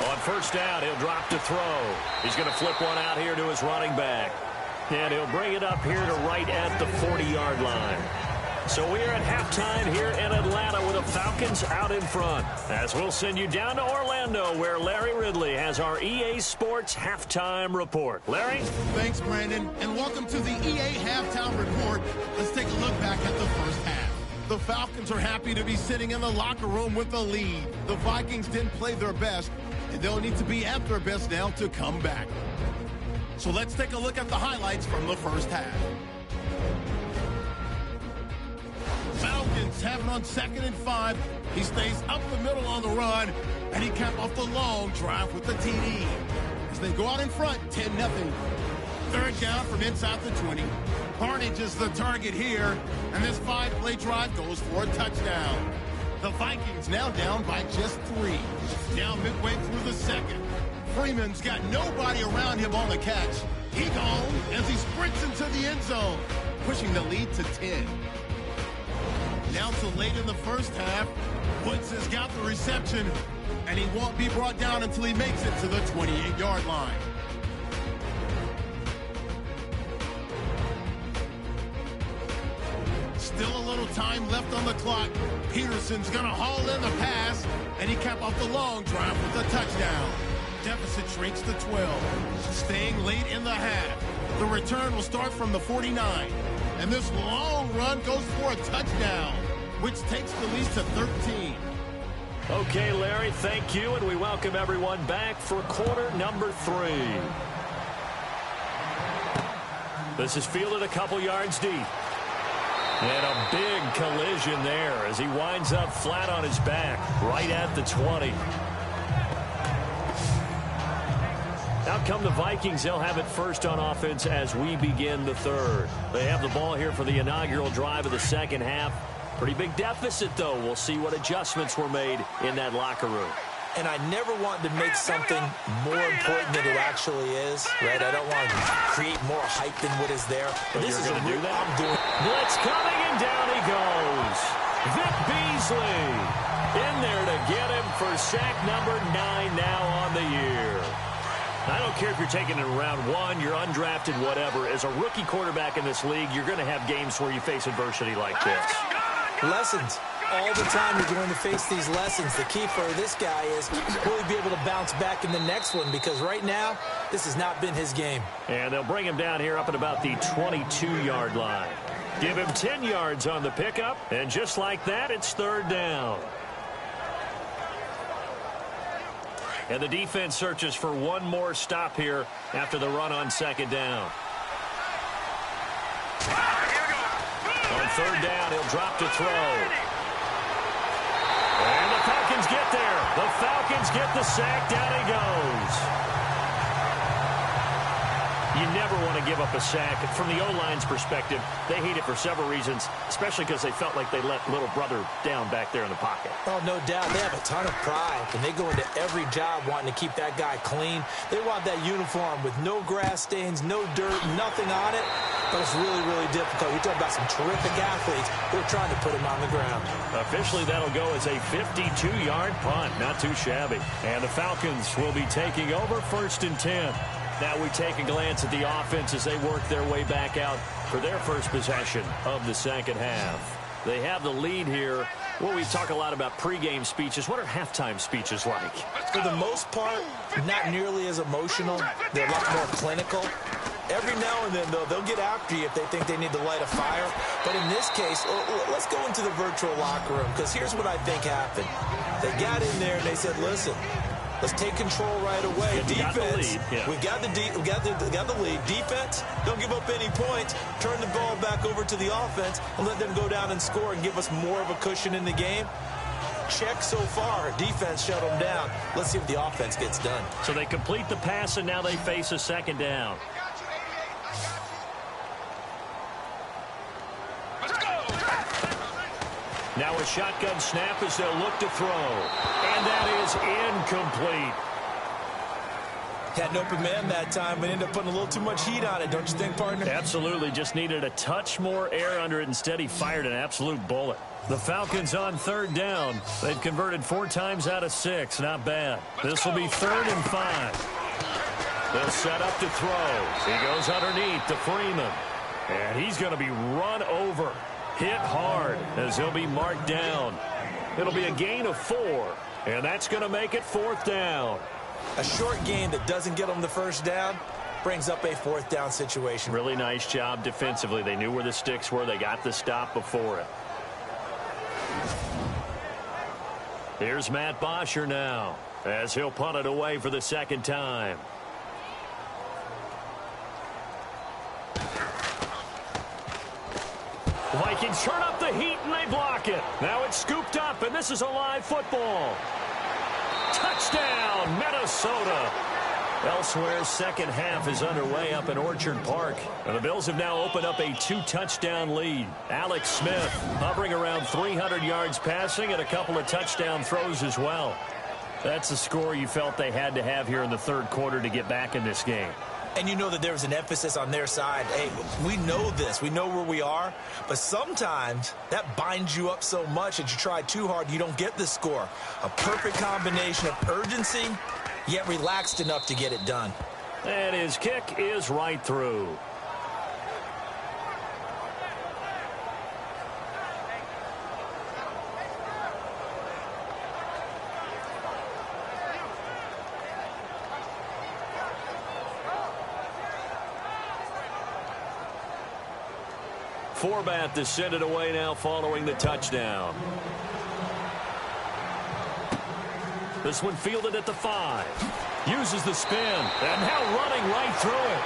On first down, he'll drop to throw. He's going to flip one out here to his running back. And he'll bring it up here to right at the 40-yard line. So we are at halftime here in Atlanta with the Falcons out in front. As we'll send you down to Orlando, where Larry Ridley has our EA Sports Halftime Report. Larry? Thanks, Brandon, and welcome to the EA Halftime Report. Let's take a look back at the first half. The Falcons are happy to be sitting in the locker room with the lead. The Vikings didn't play their best, and they'll need to be at their best now to come back. So let's take a look at the highlights from the first half. Falcons have it on 2nd and 5. He stays up the middle on the run, and he capped off the long drive with the TD. As they go out in front, 10-0. Third down from inside the 20. Carnage is the target here, and this 5-play drive goes for a touchdown. The Vikings now down by just 3. Down midway through the second. Freeman's got nobody around him on the catch. He gone as he sprints into the end zone, pushing the lead to 10. Down to late in the first half, Woods has got the reception, and he won't be brought down until he makes it to the 28-yard line. Still a little time left on the clock. Peterson's going to haul in the pass, and he capped off the long drive with a touchdown. Deficit shrinks to 12. Staying late in the half. The return will start from the 49. And this long run goes for a touchdown, which takes the lead to 13. Okay, Larry, thank you, and we welcome everyone back for quarter number 3. This is fielded a couple yards deep. And a big collision there as he winds up flat on his back, right at the 20. Out come the Vikings. They'll have it first on offense as we begin the third. They have the ball here for the inaugural drive of the second half. Pretty big deficit, though. We'll see what adjustments were made in that locker room. And I never want to make something more important than it actually is, right? I don't want to create more hype than what is there. But this is going to do that? I'm doing. Blitz coming, and down he goes. Vick Beasley in there to get him for sack number 9 now on the year. I don't care if you're taking it in round 1, you're undrafted, whatever. As a rookie quarterback in this league, you're going to have games where you face adversity like this. Lessons. All the time you're going to face these lessons. The key for this guy is will he be able to bounce back in the next one, because right now, this has not been his game. And they'll bring him down here up at about the 22-yard line. Give him 10 yards on the pickup, and just like that, it's third down. And the defense searches for one more stop here after the run on second down. On third down, he'll drop to throw. And the Falcons get there. The Falcons get the sack. Down he goes. You never want to give up a sack. From the O-line's perspective, they hate it for several reasons, especially because they felt like they let little brother down back there in the pocket. Oh, no doubt. They have a ton of pride, and they go into every job wanting to keep that guy clean. They want that uniform with no grass stains, no dirt, nothing on it. But it's really, really difficult. You're talking about some terrific athletes who are trying to put him on the ground. Officially, that'll go as a 52-yard punt. Not too shabby. And the Falcons will be taking over first and 10. Now we take a glance at the offense as they work their way back out for their first possession of the second half. They have the lead here. Well, we talk a lot about pregame speeches. What are halftime speeches like? For the most part, not nearly as emotional. They're a lot more clinical. Every now and then, though, they'll get after you if they think they need to light a fire. But in this case, let's go into the virtual locker room, because here's what I think happened. They got in there and they said, listen, let's take control right away. Defense, we got the lead. Defense, don't give up any points. Turn the ball back over to the offense and let them go down and score and give us more of a cushion in the game. Check so far. Defense shut them down. Let's see if the offense gets done. So they complete the pass, and now they face a second down. Now a shotgun snap as they'll look to throw. And that is incomplete. Had an open man that time, but ended up putting a little too much heat on it, don't you think, partner? Absolutely. Just needed a touch more air under it. Instead, he fired an absolute bullet. The Falcons on 3rd down. They've converted 4 times out of 6. Not bad. This will be 3rd and 5. They'll set up to throw. He goes underneath to Freeman. And he's going to be run over. Hit hard as he'll be marked down. It'll be a gain of 4. And that's going to make it 4th down. A short gain that doesn't get them the first down brings up a 4th down situation. Really nice job defensively. They knew where the sticks were. They got the stop before it. Here's Matt Bosher now as he'll punt it away for the 2nd time. Vikings turn up the heat and they block it. Now it's scooped up and this is a live football. Touchdown, Minnesota. Elsewhere, 2nd half is underway up in Orchard Park. And the Bills have now opened up a 2-touchdown lead. Alex Smith hovering around 300 yards passing and a couple of touchdown throws as well. That's the score you felt they had to have here in the 3rd quarter to get back in this game. And you know that there was an emphasis on their side. Hey, we know this. We know where we are. But sometimes that binds you up so much that you try too hard, you don't get the score. A perfect combination of urgency, yet relaxed enough to get it done. And his kick is right through. Forbat to send it away now following the touchdown. This one fielded at the 5. Uses the spin. And now running right through it.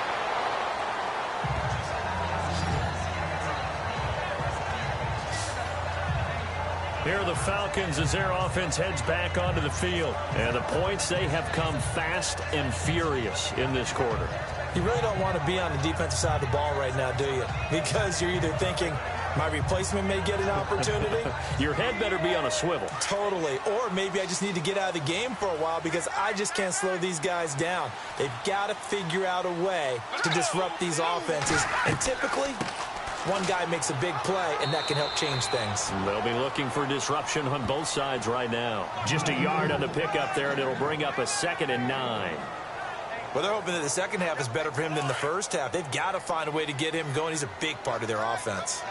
Here are the Falcons as their offense heads back onto the field. And the points, they have come fast and furious in this quarter. You really don't want to be on the defensive side of the ball right now, do you? Because you're either thinking, my replacement may get an opportunity. Your head better be on a swivel. Totally. Or maybe I just need to get out of the game for a while because I just can't slow these guys down. They've got to figure out a way to disrupt these offenses. And typically, one guy makes a big play, and that can help change things. They'll be looking for disruption on both sides right now. Just a yard on the pickup there, and it'll bring up a 2nd and 9. Well, they're hoping that the 2nd half is better for him than the 1st half. They've got to find a way to get him going. He's a big part of their offense.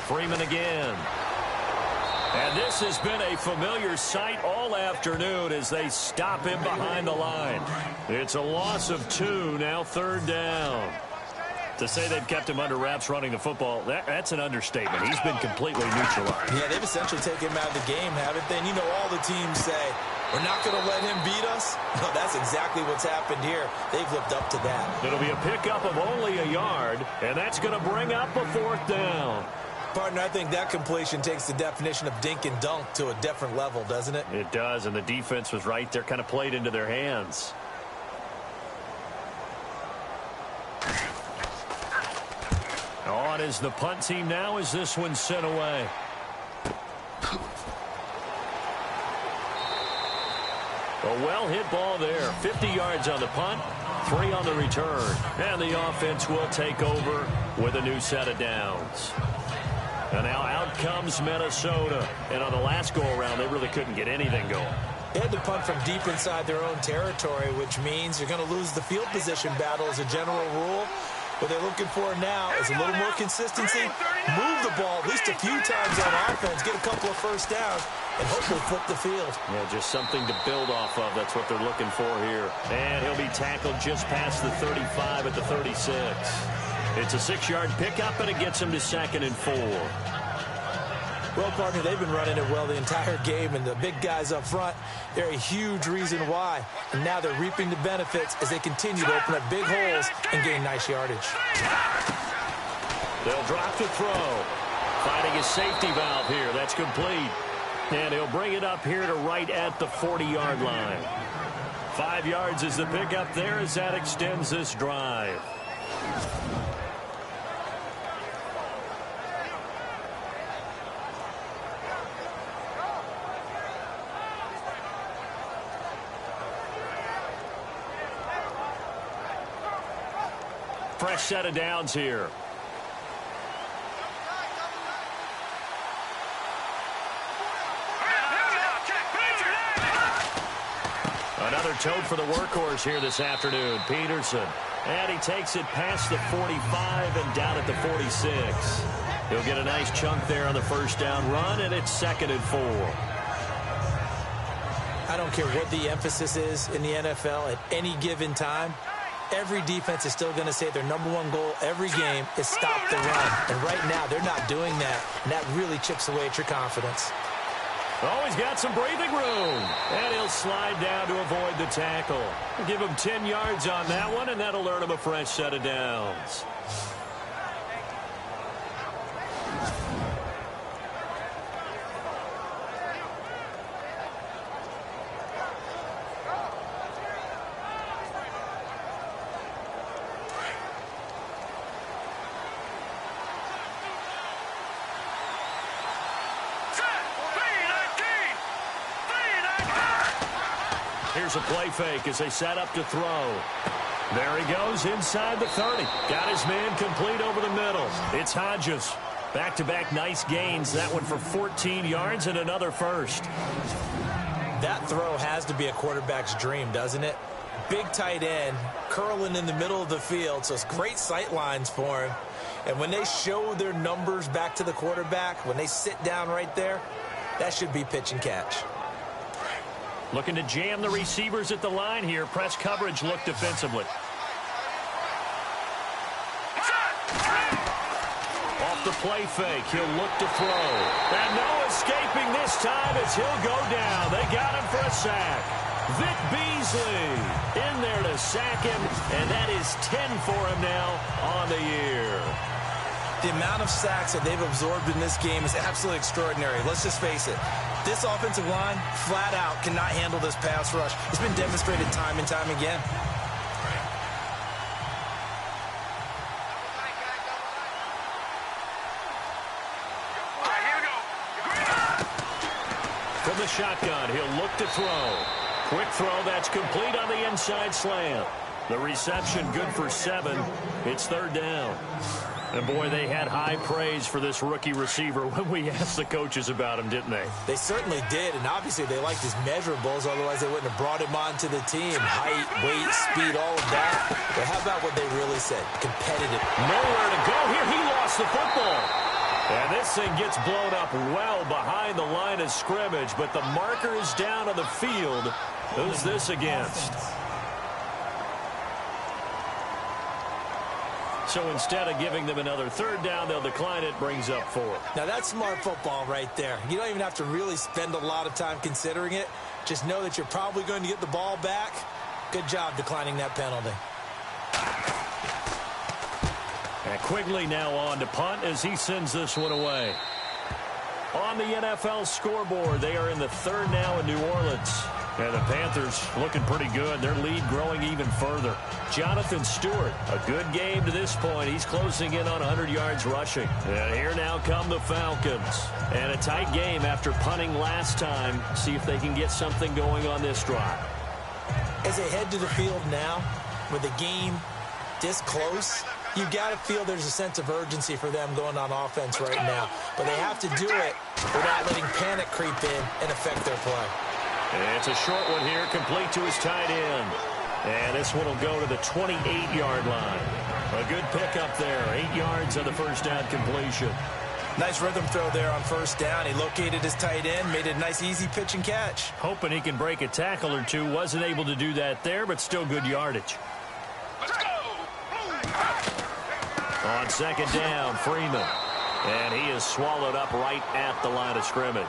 Freeman again. And this has been a familiar sight all afternoon as they stop him behind the line. It's a loss of 2, now 3rd down. To say they've kept him under wraps running the football, that's an understatement. He's been completely neutralized. Yeah, they've essentially taken him out of the game, haven't they? And you know all the teams say, we're not going to let him beat us. No, that's exactly what's happened here. They've lived up to that. It'll be a pickup of only a yard, and that's going to bring up a 4th down. Partner, I think that completion takes the definition of dink and dunk to a different level, doesn't it? It does, and the defense was right there, kind of played into their hands. On is the punt team now as this one's sent away. A well-hit ball there. 50 yards on the punt, 3 on the return. And the offense will take over with a new set of downs. And now out comes Minnesota. And on the last go-around, they really couldn't get anything going. They had to punt from deep inside their own territory, which means you're going to lose the field position battle as a general rule. What they're looking for now is a little more consistency, move the ball at least a few times on offense, get a couple of first downs, and hopefully flip the field. Yeah, just something to build off of. That's what they're looking for here. And he'll be tackled just past the 35 at the 36. It's a 6-yard pickup, and it gets him to 2nd and 4. Well, partner, they've been running it well the entire game, and the big guys up front, they're a huge reason why. And now they're reaping the benefits as they continue to open up big holes and gain nice yardage. They'll drop to throw. Finding a safety valve here. That's complete. And he'll bring it up here to right at the 40-yard line. 5 yards is the pickup there as that extends this drive. Fresh set of downs here. Another tote for the workhorse here this afternoon, Peterson. And he takes it past the 45 and down at the 46. He'll get a nice chunk there on the first down run, and it's 2nd and 4. I don't care what the emphasis is in the NFL at any given time. Every defense is still going to say their #1 goal every game is stop the run. And right now, they're not doing that, and that really chips away at your confidence. Oh, he's got some breathing room. And he'll slide down to avoid the tackle. We'll give him 10 yards on that one, and that'll earn him a fresh set of downs. Here's a play fake as they set up to throw. There he goes inside the 30. Got his man complete over the middle. It's Hodges. Back-to-back nice gains. That one for 14 yards and another first. That throw has to be a quarterback's dream, doesn't it? Big tight end, curling in the middle of the field, so it's great sight lines for him. And when they show their numbers back to the quarterback, when they sit down right there, that should be pitch and catch. Looking to jam the receivers at the line here. Press coverage look defensively. Off the play fake. He'll look to throw. And no escaping this time as he'll go down. They got him for a sack. Vick Bently in there to sack him. And that is 10 for him now on the year. The amount of sacks that they've absorbed in this game is absolutely extraordinary. Let's just face it. This offensive line, flat out, cannot handle this pass rush. It's been demonstrated time and time again. From the shotgun, he'll look to throw. Quick throw, that's complete on the inside slant. The reception good for 7. It's 3rd down. And, boy, they had high praise for this rookie receiver when we asked the coaches about him, didn't they? They certainly did, and obviously they liked his measurables, otherwise they wouldn't have brought him onto the team. Height, weight, speed, all of that. But how about what they really said? Competitive. Nowhere to go here. He lost the football. And this thing gets blown up well behind the line of scrimmage, but the marker is down on the field. Who's this against? So instead of giving them another 3rd down, they'll decline it, brings up 4. Now that's smart football right there. You don't even have to really spend a lot of time considering it. Just know that you're probably going to get the ball back. Good job declining that penalty. And Quigley now on to punt as he sends this one away. On the NFL scoreboard, they are in the 3rd now in New Orleans. And the Panthers looking pretty good. Their lead growing even further. Jonathan Stewart, a good game to this point. He's closing in on 100 yards rushing. And here now come the Falcons. And a tight game after punting last time. See if they can get something going on this drive. As they head to the field now, with the game this close, you've got to feel there's a sense of urgency for them going on offense right now. But they have to do it without letting panic creep in and affect their play. And it's a short one here, complete to his tight end. And this one will go to the 28-yard line. A good pickup there, 8 yards on the first down completion. Nice rhythm throw there on first down. He located his tight end, made it a nice easy pitch and catch. Hoping he can break a tackle or two. Wasn't able to do that there, but still good yardage. Let's go! On 2nd down, Freeman. And he is swallowed up right at the line of scrimmage.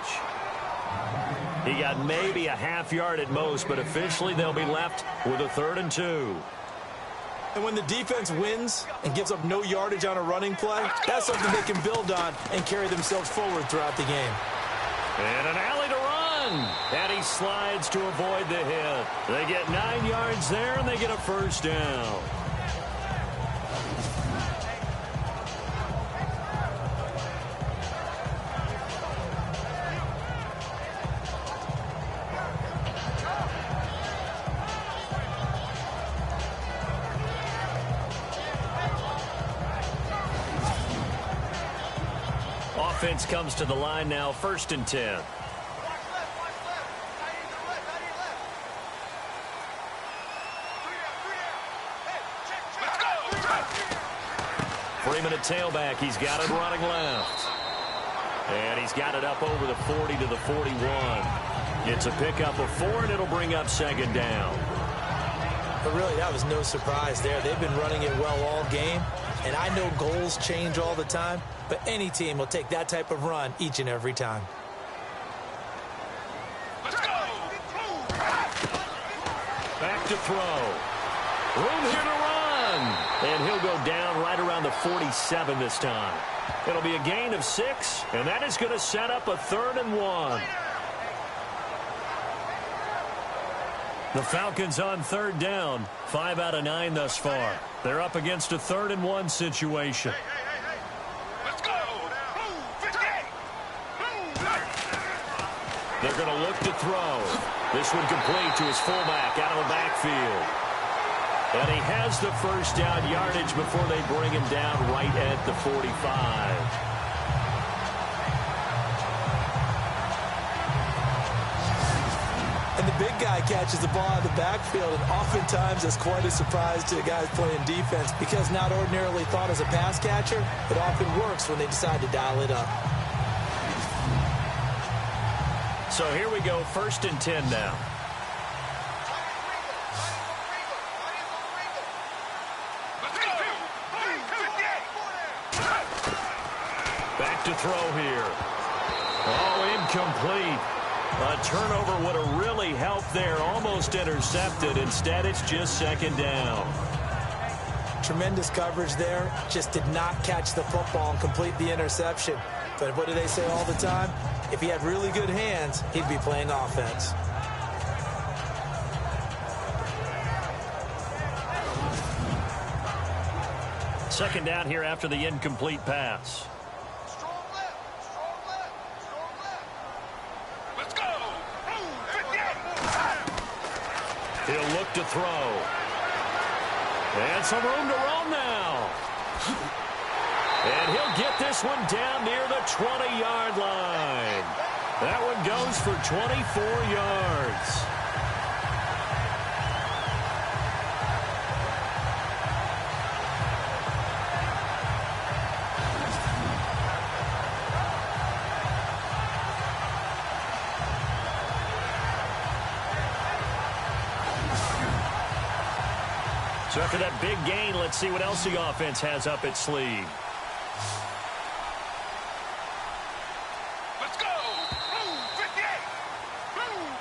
He got maybe a half yard at most, but officially they'll be left with a 3rd and 2. And when the defense wins and gives up no yardage on a running play, that's something they can build on and carry themselves forward throughout the game. And an alley to run. And he slides to avoid the hit. They get 9 yards there, and they get a first down. offense comes to the line now, 1st and 10. Freeman at tailback. He's got it running left. And he's got it up over the 40 to the 41. It's a pickup of 4, and it'll bring up 2nd down. But really, that was no surprise there. They've been running it well all game. And I know goals change all the time, but any team will take that type of run each and every time. Back to throw. Room here to run. And he'll go down right around the 47 this time. It'll be a gain of 6, and that is going to set up a 3rd and 1. The Falcons on 3rd down. 5 out of 9 thus far. They're up against a 3rd and 1 situation. Let's go. They're going to look to throw. This one complete to his fullback out of the backfield. And he has the 1st down yardage before they bring him down right at the 45. And the big guy catches the ball out of the backfield, and oftentimes that's quite a surprise to the guys playing defense because not ordinarily thought as a pass catcher, it often works when they decide to dial it up. So here we go, 1st and 10 now. Back to throw here. Oh, incomplete. A turnover would have really helped there. Almost intercepted. Instead, it's just 2nd down. Tremendous coverage there. Just did not catch the football and complete the interception. But what do they say all the time? If he had really good hands, he'd be playing offense. Second down here after the incomplete pass. He'll look to throw. And some room to roam now. And he'll get this one down near the 20-yard line. That one goes for 24 yards. So after that big gain, let's see what else the offense has up its sleeve. Let's go! Move, 58! Move,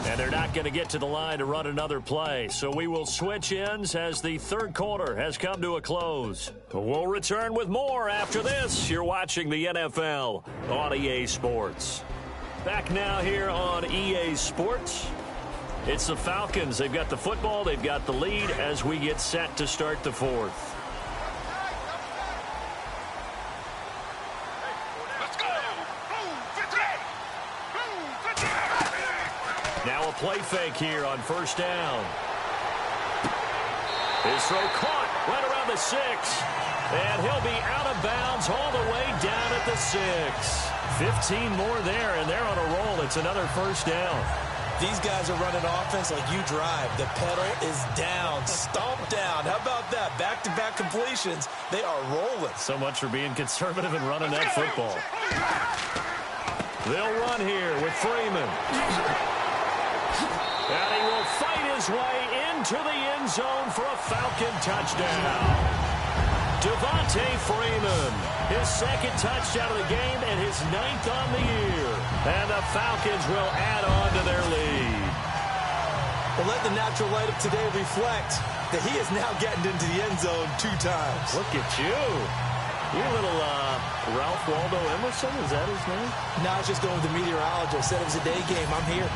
58! And they're not going to get to the line to run another play. So we will switch ends as the 3rd quarter has come to a close. We'll return with more after this. You're watching the NFL on EA Sports. Back now here on EA Sports. It's the Falcons. They've got the football. They've got the lead as we get set to start the 4th. Let's go! Move, 58! Move, 58! Now a play fake here on 1st down. His throw caught right around the 6. And he'll be out of bounds all the way down at the 6. 15 more there, and they're on a roll. It's another 1st down. These guys are running offense like you drive. The pedal is down, stomped down. How about that? Back-to-back completions. They are rolling. So much for being conservative and running that football. They'll run here with Freeman. And he will fight his way into the end zone for a Falcon touchdown. Devontae Freeman, his 2nd touchdown of the game and his 9th on the year. And the Falcons will add on to their lead. Well, let the natural light of today reflect that he is now getting into the end zone 2 times. Look at you. You're a little Ralph Waldo Emerson, is that his name? No, I was just going with the meteorologist. Said it was a day game. I'm here.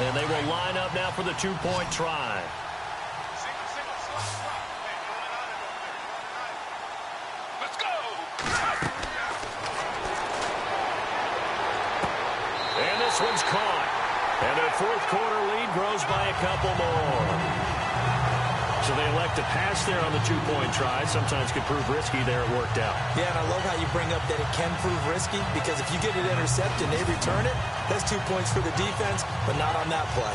And they will line up now for the 2-point try. This one's caught. And their 4th quarter lead grows by a couple more. So they elect to pass there on the two-point try. Sometimes could prove risky. There it worked out. Yeah, and I love how you bring up that it can prove risky, because if you get it intercepted and they return it, that's 2 points for the defense, but not on that play.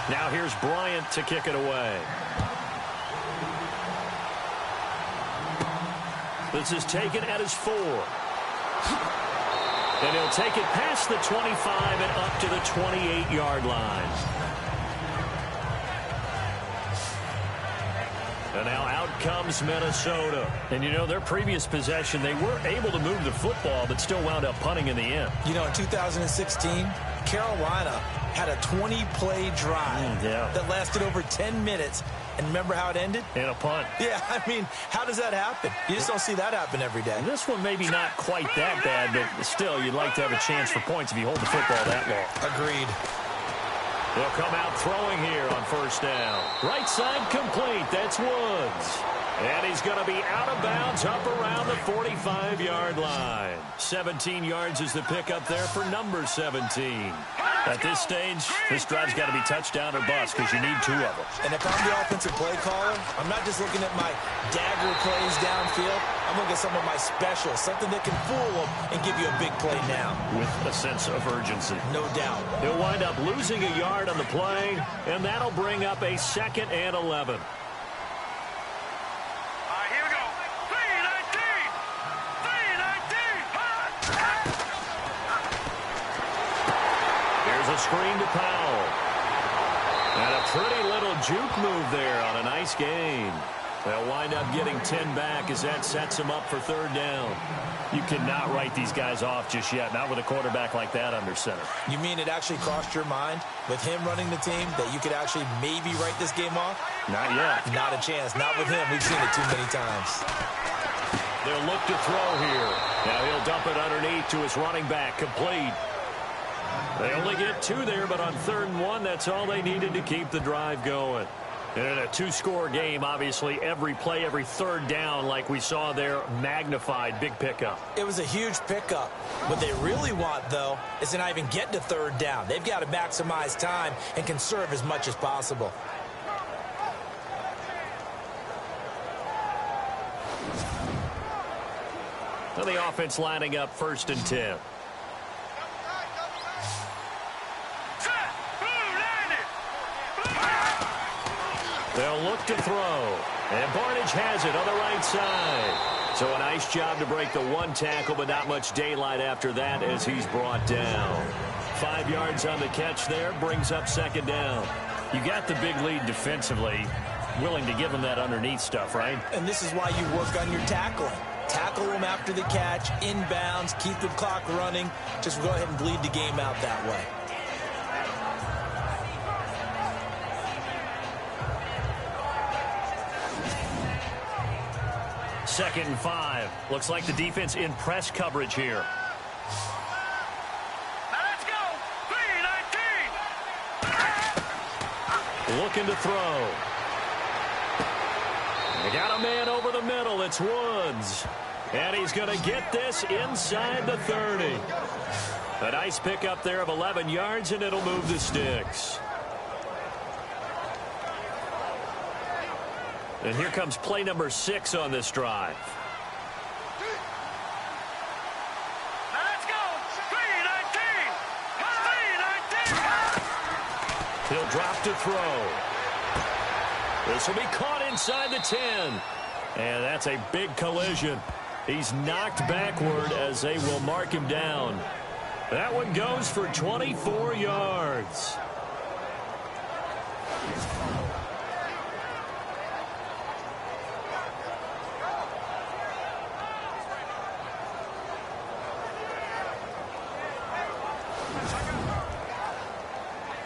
Now here's Bryant to kick it away. This is taken at his 4. And he'll take it past the 25 and up to the 28-yard line. And now out comes Minnesota. And, you know, their previous possession, they were able to move the football, but still wound up punting in the end. You know, in 2016, Carolina had a 20-play drive that lasted over 10 minutes. And remember how it ended? In a punt. Yeah, I mean, how does that happen? You just don't see that happen every day. This one maybe not quite that bad, but still, you'd like to have a chance for points if you hold the football that long. Agreed. They'll come out throwing here on first down. Right side complete. That's Woods. And he's going to be out of bounds up around the 45-yard line. 17 yards is the pickup there for number 17. At this stage, this drive's got to be touchdown or bust because you need 2 of them. And if I'm the offensive play caller, I'm not just looking at my dagger plays downfield. I'm looking at some of my specials, something that can fool them and give you a big play now. With a sense of urgency. No doubt. He'll wind up losing a yard on the play, and that'll bring up a 2nd and 11. Here we go. 319. 319. Here's a screen to Powell. And a pretty little juke move there on a nice gain. They'll wind up getting 10 back as that sets them up for 3rd down. You cannot write these guys off just yet, not with a quarterback like that under center. You mean it actually crossed your mind with him running the team that you could actually maybe write this game off? Not yet. Not a chance. Not with him. We've seen it too many times. They'll look to throw here. Now he'll dump it underneath to his running back. Complete. They only get 2 there, but on 3rd and 1, that's all they needed to keep the drive going. And in a 2-score game, obviously, every play, every 3rd down, like we saw there, magnified. Big pickup. It was a huge pickup. What they really want, though, is to not even get to 3rd down. They've got to maximize time and conserve as much as possible. So the offense lining up 1st and 10. They'll look to throw. And Barnage has it on the right side. So a nice job to break the 1 tackle, but not much daylight after that as he's brought down. 5 yards on the catch there, brings up 2nd down. You got the big lead defensively. Willing to give them that underneath stuff, right? And this is why you work on your tackling. Tackle them after the catch, inbounds, keep the clock running. Just go ahead and bleed the game out that way. Second and 5. Looks like the defense in press coverage here. Now let's go. 319. Looking to throw. They got a man over the middle. It's Woods. And he's going to get this inside the 30. A nice pickup there of 11 yards, and it'll move the sticks. And here comes play number 6 on this drive. Now let's go. 319. 319. He'll drop to throw. This will be caught inside the 10. And that's a big collision. He's knocked backward as they will mark him down. That one goes for 24 yards.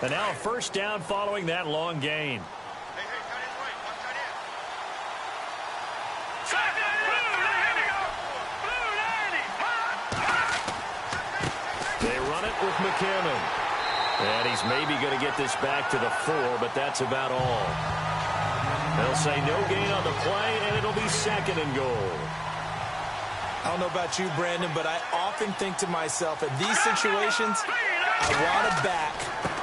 And now a 1st down following that long gain. They run it with McKinnon. And he's maybe going to get this back to the 4, but that's about all. They'll say no gain on the play, and it'll be 2nd and goal. I don't know about you, Brandon, but I often think to myself, in these situations, I want a back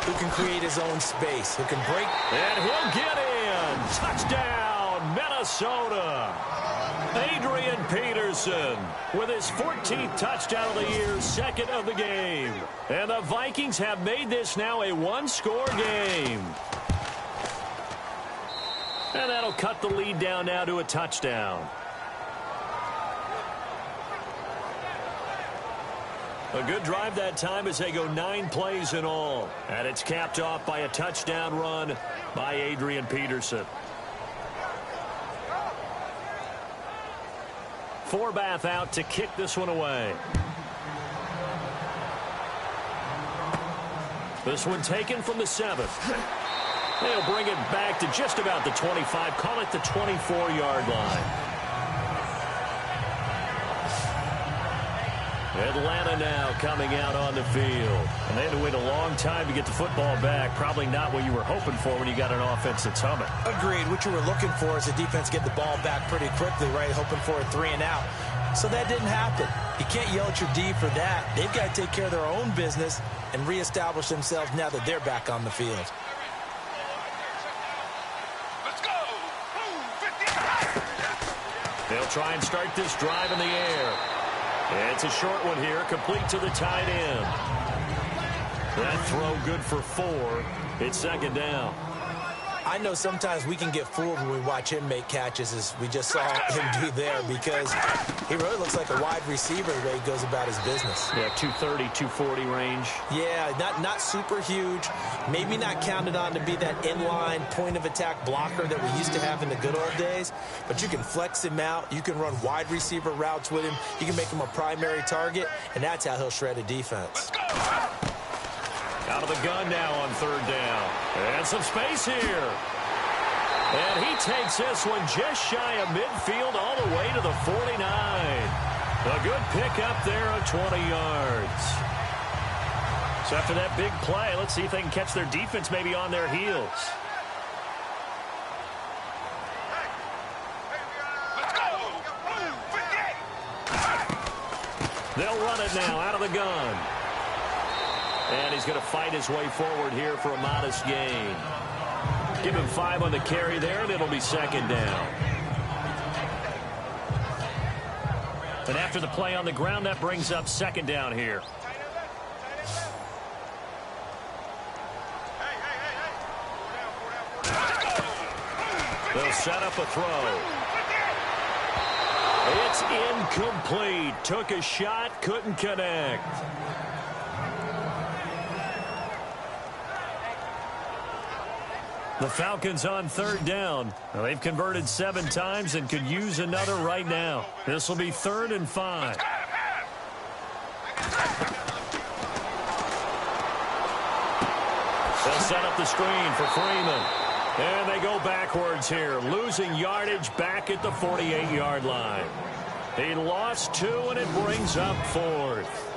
who can create his own space, who can break. And he'll get in. Touchdown, Minnesota. Adrian Peterson with his 14th touchdown of the year, second of the game. And the Vikings have made this now a one-score game. And that'll cut the lead down now to a touchdown. A good drive that time as they go 9 plays in all. And it's capped off by a touchdown run by Adrian Peterson. Forbath out to kick this one away. This one taken from the 7th. They'll bring it back to just about the 25. Call it the 24-yard line. Atlanta now coming out on the field. And they had to wait a long time to get the football back. Probably not what you were hoping for when you got an offense that's humming. Agreed. What you were looking for is the defense get the ball back pretty quickly, right? Hoping for a 3 and out. So that didn't happen. You can't yell at your D for that. They've got to take care of their own business and reestablish themselves now that they're back on the field. Let's go. 50. They'll try and start this drive in the air. It's a short one here, complete to the tight end. That throw good for 4. It's second down. I know sometimes we can get fooled when we watch him make catches, as we just saw him do there, because he really looks like a wide receiver the way he goes about his business. Yeah, 230, 240 range. Yeah, not super huge. Maybe not counted on to be that inline point-of-attack blocker that we used to have in the good old days, but you can flex him out. You can run wide receiver routes with him. You can make him a primary target, and that's how he'll shred a defense. Out of the gun now on third down. And some space here. And he takes this one just shy of midfield all the way to the 49. A good pickup there of 20 yards. So after that big play, let's see if they can catch their defense maybe on their heels. Let's go. 58. They'll run it now out of the gun. And he's going to fight his way forward here for a modest gain. Give him 5 on the carry there, and it'll be second down. And after the play on the ground, that brings up second down here. They'll set up a throw. It's incomplete. Took a shot, couldn't connect. The Falcons on third down. Well, they've converted 7 times and could use another right now. This will be 3rd and 5. They'll set up the screen for Freeman. And they go backwards here, losing yardage back at the 48-yard line. He lost 2, and it brings up 4th.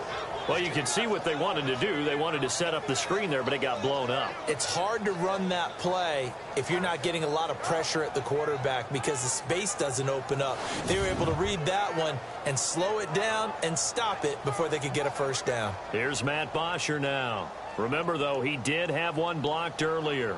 Well, you can see what they wanted to do. They wanted to set up the screen there, but it got blown up. It's hard to run that play if you're not getting a lot of pressure at the quarterback because the space doesn't open up. They were able to read that one and slow it down and stop it before they could get a first down. Here's Matt Bosher now. Remember, though, he did have one blocked earlier.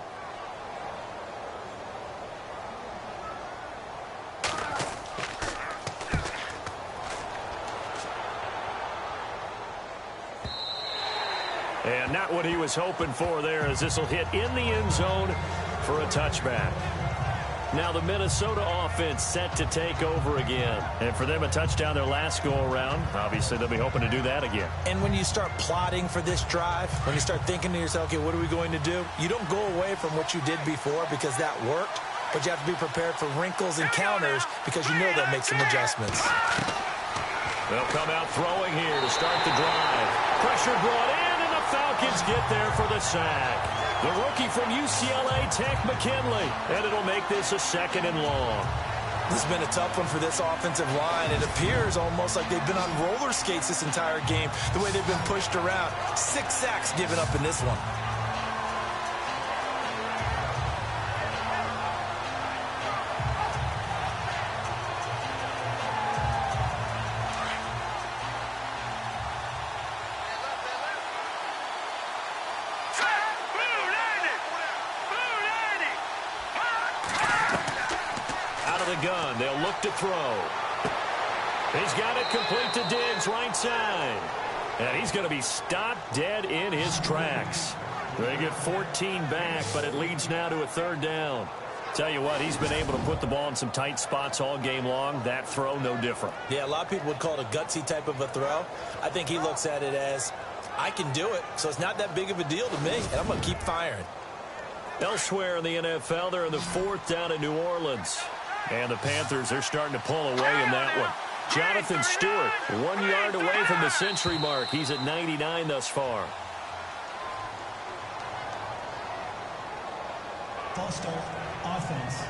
And not what he was hoping for there, as this will hit in the end zone for a touchback. Now the Minnesota offense set to take over again. And for them, a touchdown their last go-around. Obviously, they'll be hoping to do that again. And when you start plotting for this drive, when you start thinking to yourself, okay, what are we going to do? You don't go away from what you did before because that worked, but you have to be prepared for wrinkles and counters because you know they'll make some adjustments. They'll come out throwing here to start the drive. Pressure brought in. Falcons get there for the sack. The rookie from UCLA, Tech McKinley. And it'll make this a 2nd and long. This has been a tough one for this offensive line. It appears almost like they've been on roller skates this entire game, the way they've been pushed around. 6 sacks given up in this one. of the gun. They'll look to throw. He's got it complete to Diggs, right side. And he's going to be stopped dead in his tracks. They get 14 back, but it leads now to a third down. Tell you what, he's been able to put the ball in some tight spots all game long. That throw, no different. Yeah, a lot of people would call it a gutsy type of a throw. I think he looks at it as, I can do it, so it's not that big of a deal to me, and I'm going to keep firing. Elsewhere in the NFL, they're in the fourth down in New Orleans. And the Panthers, they're starting to pull away in that one. Jonathan Stewart, 1 yard away from the century mark. He's at 99 thus far. False start, offense.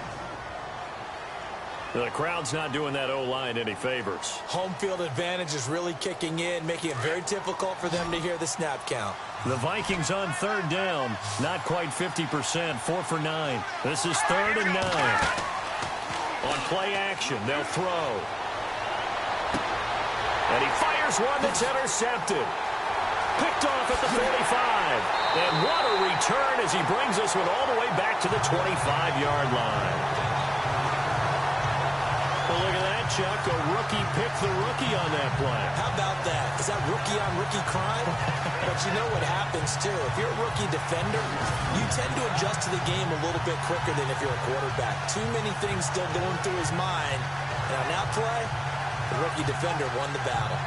The crowd's not doing that O-line any favors. Home field advantage is really kicking in, making it very difficult for them to hear the snap count. The Vikings on third down, not quite 50%, 4 for 9. This is 3rd and 9. On play action, they'll throw. And he fires one that's intercepted. Picked off at the 45. And what a return as he brings this one all the way back to the 25-yard line. Well, look at that, Chuck. A rookie picked the rookie on that play. How about that? Is that rookie-on-rookie crime? But you know what happens, too. If you're a rookie defender, you tend to adjust to the game a little bit quicker than if you're a quarterback. Too many things still going through his mind. And on that play, the rookie defender won the battle.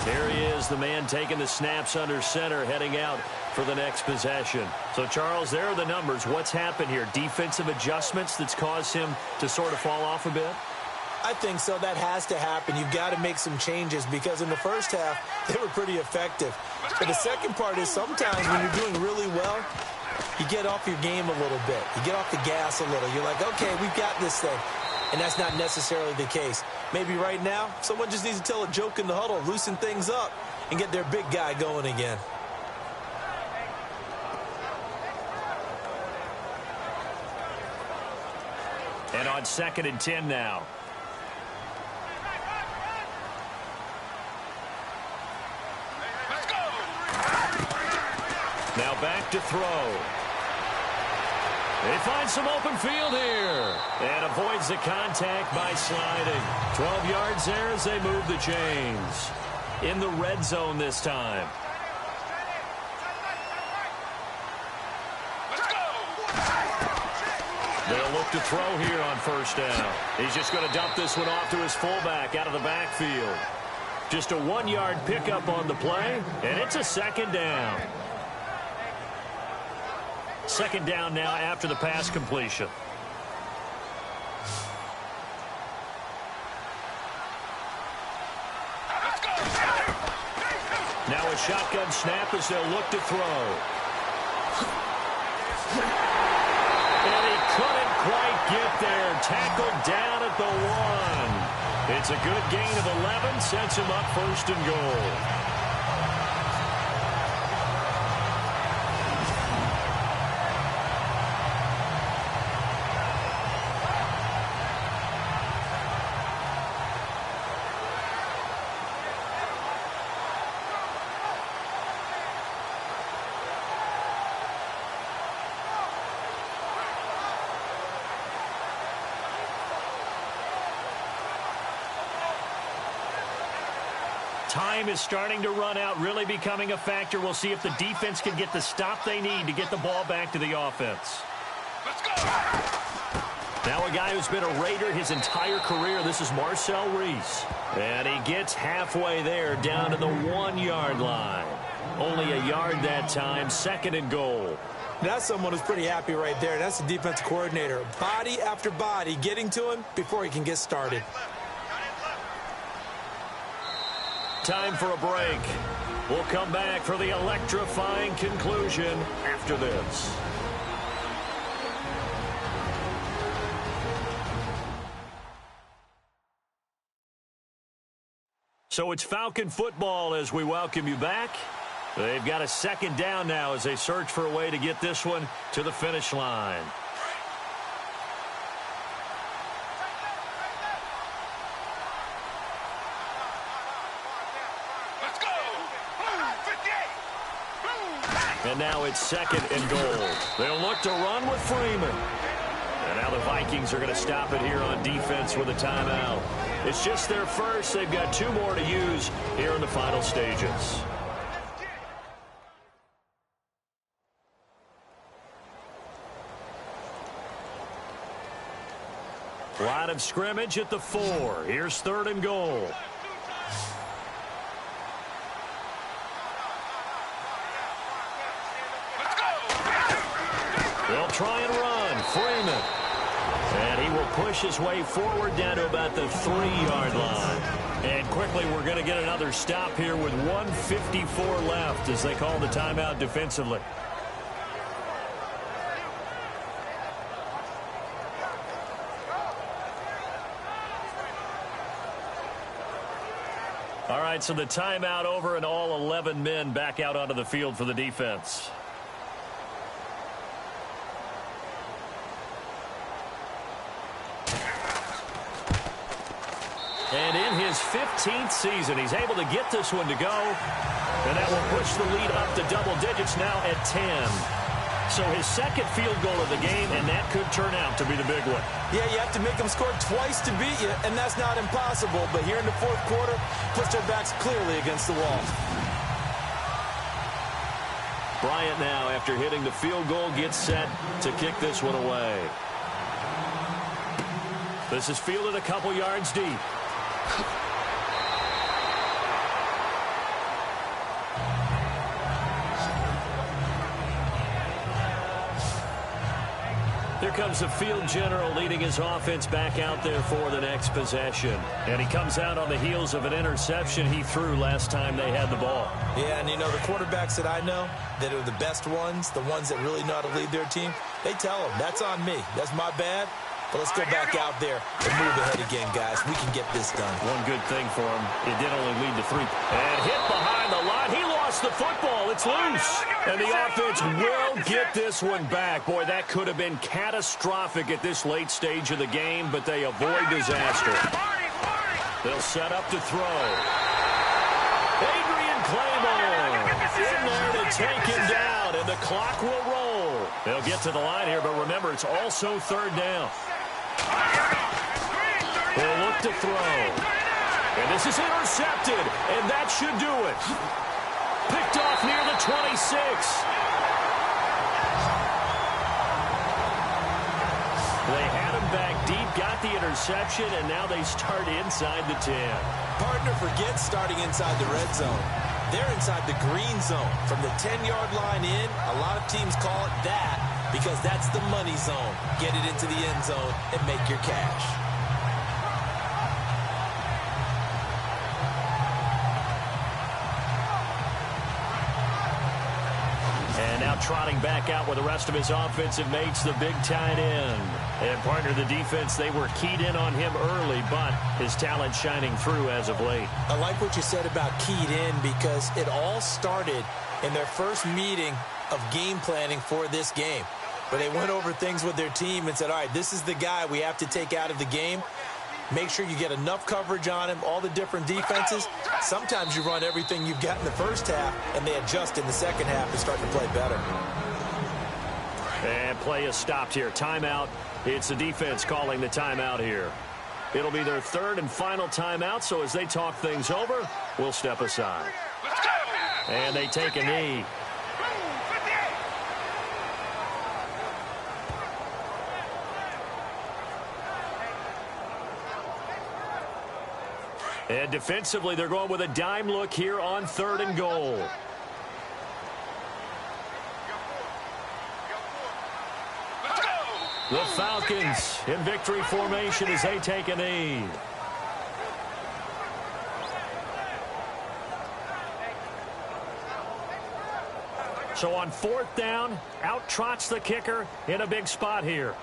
Here he is, the man taking the snaps under center, heading out for the next possession. So, Charles, there are the numbers. What's happened here? Defensive adjustments that's caused him to sort of fall off a bit? I think so. That has to happen. You've got to make some changes because in the first half, they were pretty effective. But the second part is sometimes when you're doing really well, you get off your game a little bit. You get off the gas a little. You're like, okay, we've got this thing. And that's not necessarily the case. Maybe right now, someone just needs to tell a joke in the huddle, loosen things up, and get their big guy going again. And on 2nd and 10 now. Now back to throw. They find some open field here. And avoids the contact by sliding. 12 yards there as they move the chains. In the red zone this time. They'll look to throw here on first down. He's just going to dump this one off to his fullback out of the backfield. Just a 1-yard pickup on the play, and it's a 2nd down. 2nd down now after the pass completion. Now a shotgun snap as they'll look to throw. And he couldn't quite get there. Tackled down at the 1. It's a good gain of 11. Sets him up 1st and goal. Time is starting to run out, really becoming a factor. We'll see if the defense can get the stop they need to get the ball back to the offense. Let's go! Now a guy who's been a Raider his entire career. This is Marcel Reese. And he gets halfway there down to the 1-yard line. Only a yard that time, 2nd and goal. That's someone who's pretty happy right there. That's the defensive coordinator. Body after body getting to him before he can get started. Time for a break. We'll come back for the electrifying conclusion after this. So it's Falcon football as we welcome you back. They've got a 2nd down now as they search for a way to get this one to the finish line. Let's go! 58! And now it's 2nd and goal. They'll look to run with Freeman. And now the Vikings are going to stop it here on defense with a timeout. It's just their first. They've got 2 more to use here in the final stages. Line of scrimmage at the 4. Here's 3rd and goal. They'll try and run. Freeman. And he will push his way forward down to about the 3-yard line. And quickly we're going to get another stop here with 1:54 left as they call the timeout defensively. All right, so the timeout over and all 11 men back out onto the field for the defense. And in his 15th season, he's able to get this one to go. And that will push the lead up to double digits now at 10. So his 2nd field goal of the game, and that could turn out to be the big one. Yeah, you have to make them score twice to beat you, and that's not impossible. But here in the 4th quarter, puts their backs clearly against the wall. Bryant now, after hitting the field goal, gets set to kick this one away. This is fielded a couple yards deep. Here comes the field general leading his offense back out there for the next possession. And he comes out on the heels of an interception he threw last time they had the ball. Yeah, and you know, the quarterbacks that I know that are the best ones, the ones that really know how to lead their team, they tell them, that's on me. That's my bad. But let's go back out there and move ahead again, guys. We can get this done. One good thing for him, it did only lead to 3. And hit behind the line. He lost the football. It's loose. And the offense will get this one back. Boy, that could have been catastrophic at this late stage of the game, but they avoid disaster. They'll set up to throw. Adrian Claymore in there to take him down, and the clock will roll. They'll get to the line here, but remember, it's also 3rd down. They'll look to throw. And this is intercepted, and that should do it. Picked off near the 26. They had him back deep, got the interception, and now they start inside the 10. Partner forgets starting inside the red zone. They're inside the green zone. From the 10-yard line in, a lot of teams call it that because that's the money zone. Get it into the end zone and make your cash. And now trotting back out with the rest of his offensive mates, the big tight end. And partner, the defense, they were keyed in on him early, but his talent shining through as of late. I like what you said about keyed in because it all started in their first meeting of game planning for this game, where they went over things with their team and said, all right, this is the guy we have to take out of the game. Make sure you get enough coverage on him, all the different defenses. Sometimes you run everything you've got in the first half, and they adjust in the second half and start to play better. And play is stopped here. Timeout. It's the defense calling the timeout here. It'll be their 3rd and final timeout, so as they talk things over, we'll step aside. And they take a knee. And defensively, they're going with a dime look here on 3rd and goal. The Falcons in victory formation as they take a knee. So on 4th down, out trots the kicker in a big spot here.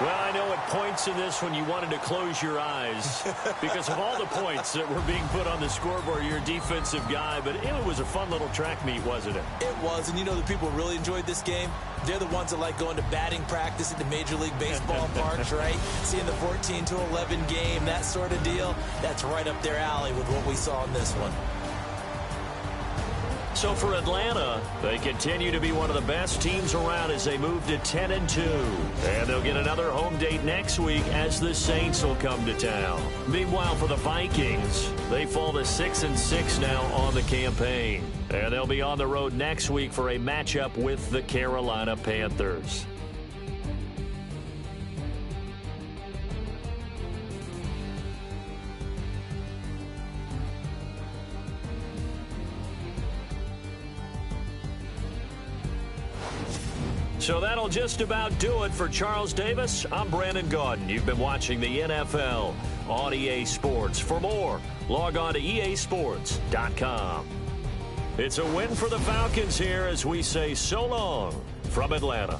Well, I know at points in this when you wanted to close your eyes because of all the points that were being put on the scoreboard. You're a defensive guy, but it was a fun little track meet, wasn't it? It was, and you know the people who really enjoyed this game? They're the ones that like going to batting practice at the Major League Baseball parks, right? Seeing the 14-11 game, that sort of deal. That's right up their alley with what we saw in this one. So for Atlanta, they continue to be one of the best teams around as they move to 10-2. And they'll get another home date next week as the Saints will come to town. Meanwhile, for the Vikings, they fall to 6-6 now on the campaign. And they'll be on the road next week for a matchup with the Carolina Panthers. So that'll just about do it for Charles Davis. I'm Brandon Gaudin. You've been watching the NFL on EA Sports. For more, log on to easports.com. It's a win for the Falcons here as we say so long from Atlanta.